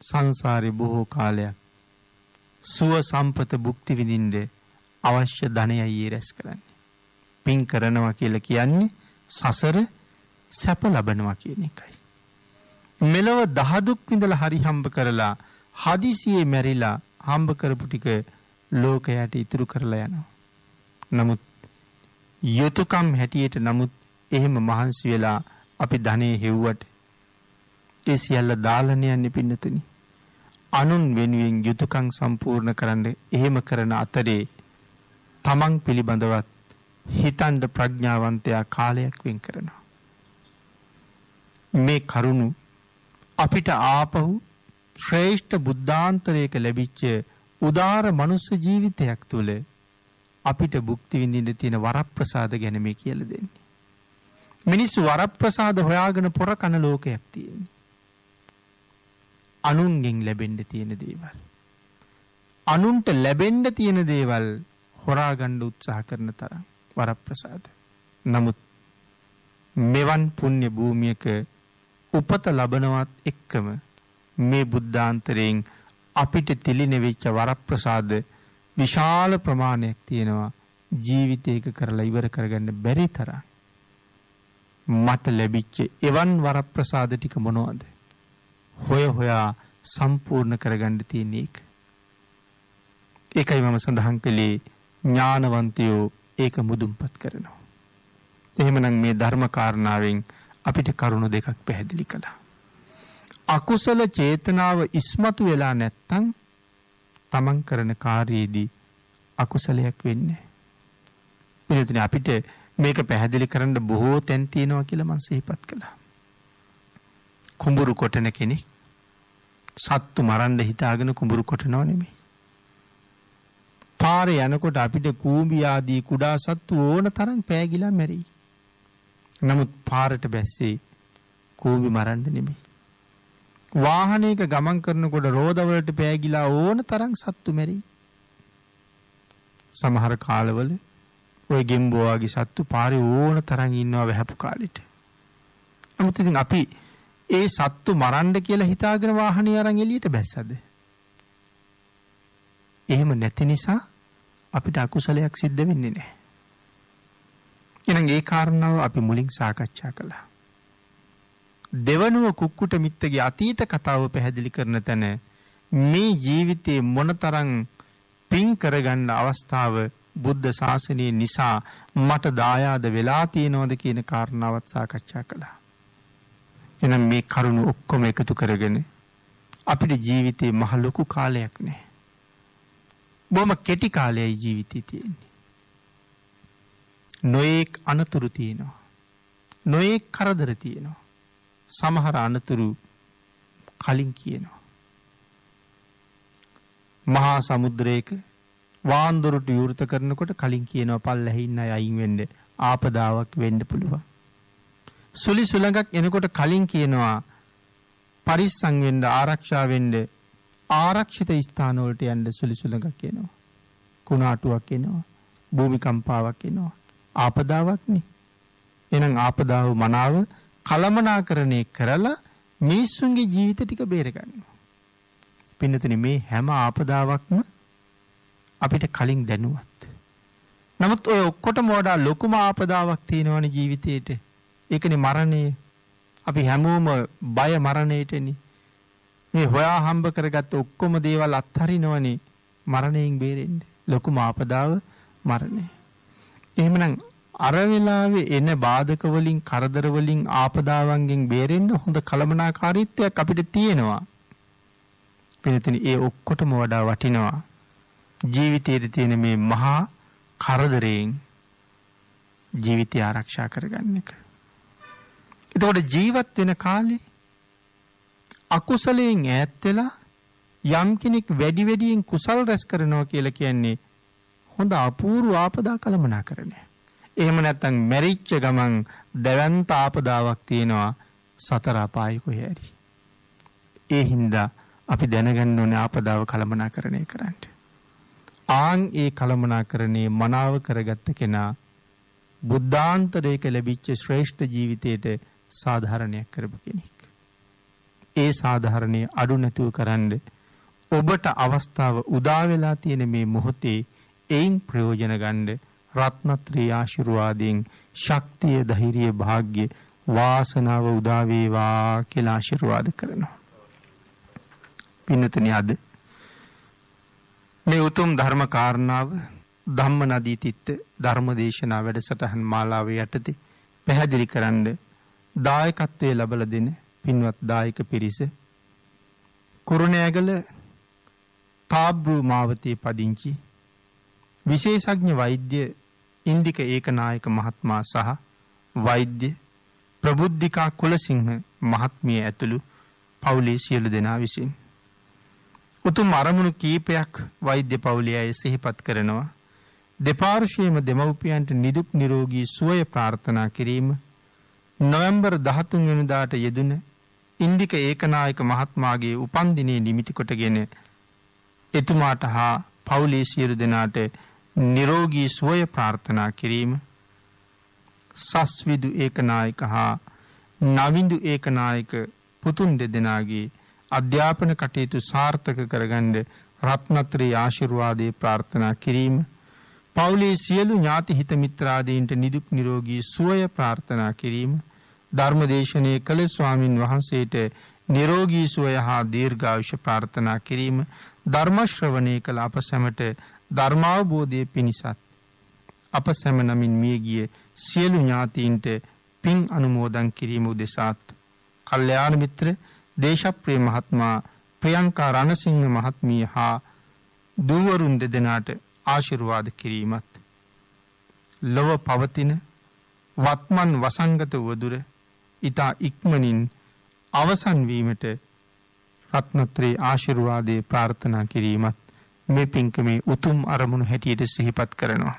සංසාරේ බොහෝ කාලයක් සුව සම්පත භුක්ති විඳින්න අවශ්‍ය ධනයයි රැස් කරන්නේ. පින් කරනවා කියලා කියන්නේ සසර සැප ලබනවා කියන එකයි. මෙලව දහදුක් විඳලා හරි හම්බ කරලා හදිසියේ මැරිලා හම්බ කරපු ටික ලෝකයට ඉතුරු කරලා යනවා. නමුත් යුතුයකම් හැටියට නමුත් එහෙම මහන්සි වෙලා අපි ධනෙ හෙව්වට ඒ සියල්ල දාලන යන්නේ පින්නතුනි. අනුන් වෙනුවෙන් යුතුයකම් සම්පූර්ණ කරන්න එහෙම කරන අතරේ තමන් පිළිබඳවත් හිතන්න ප්‍රඥාවන්තයා කාලයක් වෙන් කරනවා. මේ කරුණු අපිට ආපහු ශ්‍රේෂ්ඨ බුද්ධාන්තරයක ලැබිච්ච උදාර මනුස්ස ජීවිතයක් තුළ අපිට භුක්ති විඳින්න තියෙන වරප්‍රසාද ගැන මේ කියලා දෙන්නේ. මිනිස්සු වරප්‍රසාද හොයාගෙන පොර කන ලෝකයක් තියෙන්නේ. අනුන්ගෙන් ලැබෙන්න තියෙන දේවල්. අනුන්ට ලැබෙන්න තියෙන දේවල් හොරා ගන්න උත්සාහ කරන තරම් වරප්‍රසාද. නමුත් මෙවන් පුණ්‍ය භූමියක උපත ලබනවත් එක්කම මේ බුද්ධාන්තරයෙන් අපිට තිලින වෙච්ච වරප්‍රසාද විශාල ප්‍රමාණයක් තියෙනවා. ජීවිතයක කරලා ඉවර කරගන්න බැරි තරම්. මට ලැබිච්ච එවන් වරප්‍රසාද ටික මොනවද? හොයා සම්පූර්ණ කරගන්න තියෙන එක. ඒකයි මම සඳහන් කළේ ඥානවන්තයෝ ඒක මුදුන්පත් කරනවා. එහෙමනම් මේ ධර්ම කාරණාවෙන් අපිට කරුණු දෙකක් පැහැදිලි කළා. අකුසල චේතනාව ඉස්මතු වෙලා නැත්තම් තමන් කරන කාර්යයේදී අකුසලයක් වෙන්නේ නැහැ. අපිට මේක පැහැදිලි කරන්න බොහෝ තැන් තියෙනවා කියලා මම සිහිපත් කළා. කුඹුරු කොටන කෙනෙක් සත්තු මරන්න හිතාගෙන කුඹුරු කොටනව නෙමෙයි. පාරේ යනකොට අපිට කූඹි ආදී කුඩා සත්තු ඕන තරම් පෑගිලා මැරෙයි. නමුත් පාරට බැස්සේ කූඹි මරන්න නෙමෙයි. වාහනයක ගමන් කරනකොට රෝදවලට පෑගිලා ඕන තරම් සත්තු මැරෙයි. සමහර කාලවල ওই ගෙම්බෝ වගේ සත්තු පාරේ ඕන තරම් ඉන්නවා වැහපු කාලෙට. නමුත් ඉතින් අපි ඒ සත්තු මරන්න කියලා හිතාගෙන වාහනේ අරන් එළියට බැස්සද? එහෙම නැති නිසා අපිට අකුසලයක් සිද්ධ වෙන්නේ නැහැ. එහෙනම් ඒ කාරණාව අපි මුලින් සාකච්ඡා කළා. දෙවනුව කුක්කුට මිත්තගේ අතීත කතාව පැහැදිලි කරන තැන මේ ජීවිතේ මොනතරම් පින් කරගන්න අවස්ථාව බුද්ධ ශාසනය නිසා මට දායාද වෙලා තියෙනවද කියන කාරණාවත් සාකච්ඡා කළා. එහෙනම් මේ කරුණු ඔක්කොම එකතු කරගෙන අපිට ජීවිතේ මහ ලොකු කාලයක් නැහැ. බොහොම කෙටි කාලයයි ජීවිතේ තියෙන්නේ. නොඑක් අනතුරු තියෙනවා. නොඑක් කරදර තියෙනවා. සමහර අනතුරු කලින් කියනවා. මහා සමුද්‍රයක වාන්දොරට විවෘත කරනකොට කලින් කියනවා පල්ලෙහි ඉන්න අය අයින් වෙන්න ආපදාවක් වෙන්න පුළුවන්. සුලි සුලඟක් එනකොට කලින් කියනවා පරිස්සම් වෙන්න ආරක්ෂා වෙන්න ආරක්ෂිත ස්ථාන වලට යන්න සුලි සුලඟක් එනවා. කුණාටුවක් එනවා. භූමිකම්පාවක් එනවා. ආපදාවක්නේ. එහෙනම් ආපදාව මනාව කළමනාකරණය කරලා මිනිස්සුන්ගේ ජීවිත ටික බේර ගන්නවා. පින්නතුනි මේ හැම ආපදාවක්ම අපිට කලින් දැනුවත්. නමුත් ඔය ඔක්කොටම වඩා ලොකුම ආපදාවක් තියෙනවනේ ජීවිතේට. ඒකනේ මරණය. අපි හැමෝම බය මරණයටනේ. මේ හොයා හම්බ කරගත්ත ඔක්කොම දේවල් අත්හරිනවනේ මරණයෙන් බේරෙන්න. ලොකුම ආපදාව මරණය. එහෙමනම් අර වෙලාවේ එන බාධක වලින් කරදර වලින් ආපදාවන්ගෙන් බේරෙන්න හොඳ කළමනාකාරීත්වයක් අපිට තියෙනවා. පිළිතුරු ඒ ඔක්කොටම වඩා වටිනවා ජීවිතයේ තියෙන මේ මහා කරදරයෙන් ජීවිතය ආරක්ෂා කරගන්න එක. එතකොට ජීවත් වෙන කාලේ අකුසලයෙන් ඈත් වෙලා යම් කෙනෙක් වැඩි වැඩියෙන් කුසල් රැස් කරනවා කියලා කියන්නේ හොඳ අපූර්ව ආපදා කළමනාකරණය. එහෙම නැත්නම් මැරිච්ච ගමන් දැවැන්ත ආපදාවක් තියෙනවා සතර අපායි කොහේ හරි. ඒ හින්දා අපි දැනගන්න ඕනේ ආපදාව කළමනාකරණය කරන්න. ආන් ඒ කළමනාකරණේ මනාව කරගත්ත කෙනා බුද්ධාන්තරයක ලැබිච්ච ශ්‍රේෂ්ඨ ජීවිතයට සාධාරණයක් කරපු කෙනෙක්. ඒ සාධාරණේ අඩු නැතුව කරන්න ඔබට අවස්ථාව උදා වෙලා තියෙන මේ මොහොතේ එයින් ප්‍රයෝජන ගන්න රත්නත්‍රී ආශිර්වාදයෙන් ශක්තිය ධෛර්යය වාග්ය වාසනාව උදා වේවා කියලා ආශිර්වාද කරනවා. පින්නතනි අද මේ උතුම් ධර්ම කාරණාව ධම්ම නදී තිත්ත ධර්මදේශනා වැඩසටහන් මාලාවේ යටතේ පැහැදිලි කරන්න දායකත්වයේ ලැබලා දෙන පින්වත් දායක පිරිස කුරුණෑගල තාබ්රු මාවතේ පදිංචි විශේෂඥ වෛද්‍ය ඉන්දික ඒකනායක මහත්මයා සහ වෛද්‍ය ප්‍රබුද්ධිකා කුලසිංහ මහත්මිය ඇතුළු පවුලේ සියලු දෙනා විසින් උතුම් අරමුණු කීපයක් වෛද්‍ය පවුලේ අය සිහිපත් කරනවා. දෙපාර්ශ්වයේම දෙමව්පියන්ට නිදුක් නිරෝගී සුවය ප්‍රාර්ථනා කිරීම නොවැම්බර් 13 වෙනිදාට යෙදුන ඉන්දික ඒකනායක මහත්මයාගේ උපන්දිනයේ නිමිති කොටගෙන එතුමාට හා පවුලේ සියලු දෙනාට නිරෝගී සුවය ප්‍රාර්ථනා කිරීම සස්විදු ඒකනායක හා නවින්දු ඒකනායක පුතුන් දෙදෙනාගේ අධ්‍යාපන කටයුතු සාර්ථක කරගන්න රත්නත්‍රී ආශිර්වාදේ ප්‍රාර්ථනා කිරීම පවුලේ සියලු ඥාති හිත මිත්‍රාදීන්ට නිදුක් නිරෝගී සුවය ප්‍රාර්ථනා කිරීම ධර්මදේශනයේ කළ ස්වාමින් වහන්සේට නිරෝගී සුවය හා දීර්ඝායුෂ ප්‍රාර්ථනා කිරීම ධර්ම ශ්‍රවණය කළ අප සැමට ධර්මාවබෝධයේ පිණිසත් අප සැම නමින් මිය ගිය සියලු ඥාතීන්ට පින් අනුමෝදන් කිරීම උදෙසාත් කල්යාණ මිත්‍ර දේශප්‍රිය මහත්මයා ප්‍රියංකා රණසිංහ මහත්මිය හා දූවරුන් දෙදෙනාට ආශිර්වාද කිරීමත් ලොව පවතින වත්මන් වසංගත වදුර ඊතා ඉක්මනින් අවසන් වීමට රත්නත්‍රී ආශිර්වාදේ ප්‍රාර්ථනා කිරීමත් මේ පින්කමේ උතුම් අරමුණු හැටියට සිහිපත් කරනවා.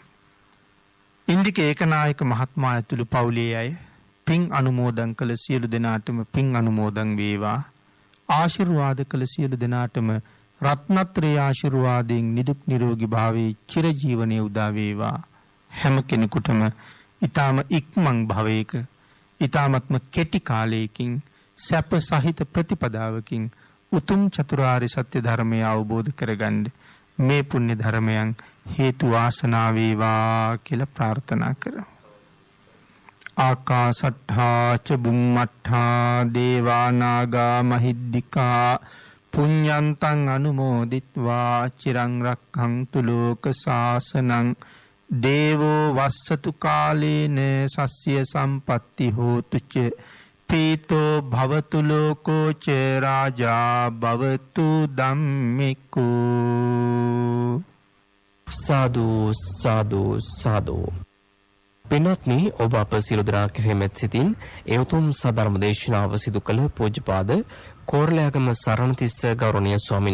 ඉන්දික ඒකනායක මහත්මයා ඇතුළු පවුලේ අය පින් අනුමෝදන් කළ සියලු දෙනාටම පින් අනුමෝදන් වේවා. ආශිර්වාද කළ සියලු දෙනාටම රත්නත්‍රී ආශිර්වාදයෙන් නිදුක් නිරෝගී භාවයේ චිරජීවනයේ උදා වේවා. හැම කෙනෙකුටම ඊ타ම ඉක්මන් භවයක ඊ타මත්ම කෙටි කාලයකින් සැප සහිත ප්‍රතිපදාවකින් උතුම් චතුරාර්ය සත්‍ය ධර්මය අවබෝධ කරගන්න මේ පුණ්‍ය ධර්මයන් හේතු වාසනා වේවා කියලා ප්‍රාර්ථනා කරමු. ආකාසට්ඨා ච බුම්මට්ඨා දේවා නාග මහිද්దికා පුඤ්ඤන්තං අනුමෝදිත්වා චිරං රක්ඛන්තු ලෝක සාසනං දේවෝ වස්සතු කාලේන සස්්‍ය සම්පatti හෝතු ච පීතෝ භවතු ලෝකෝ ච රාජා භවතු ධම්මිකෝ. සාදු සාදු සාදු. පින්වත්නි, ඔබ අප සියලු දෙනා කෙරෙහි මෙත් සිතින් ඒ උතුම් සදර්ම දේශනාව සිදු කළ පූජ්‍යපාද කෝරළයාගම සරණතිස්ස ගෞරවනීය ස්වාමීන්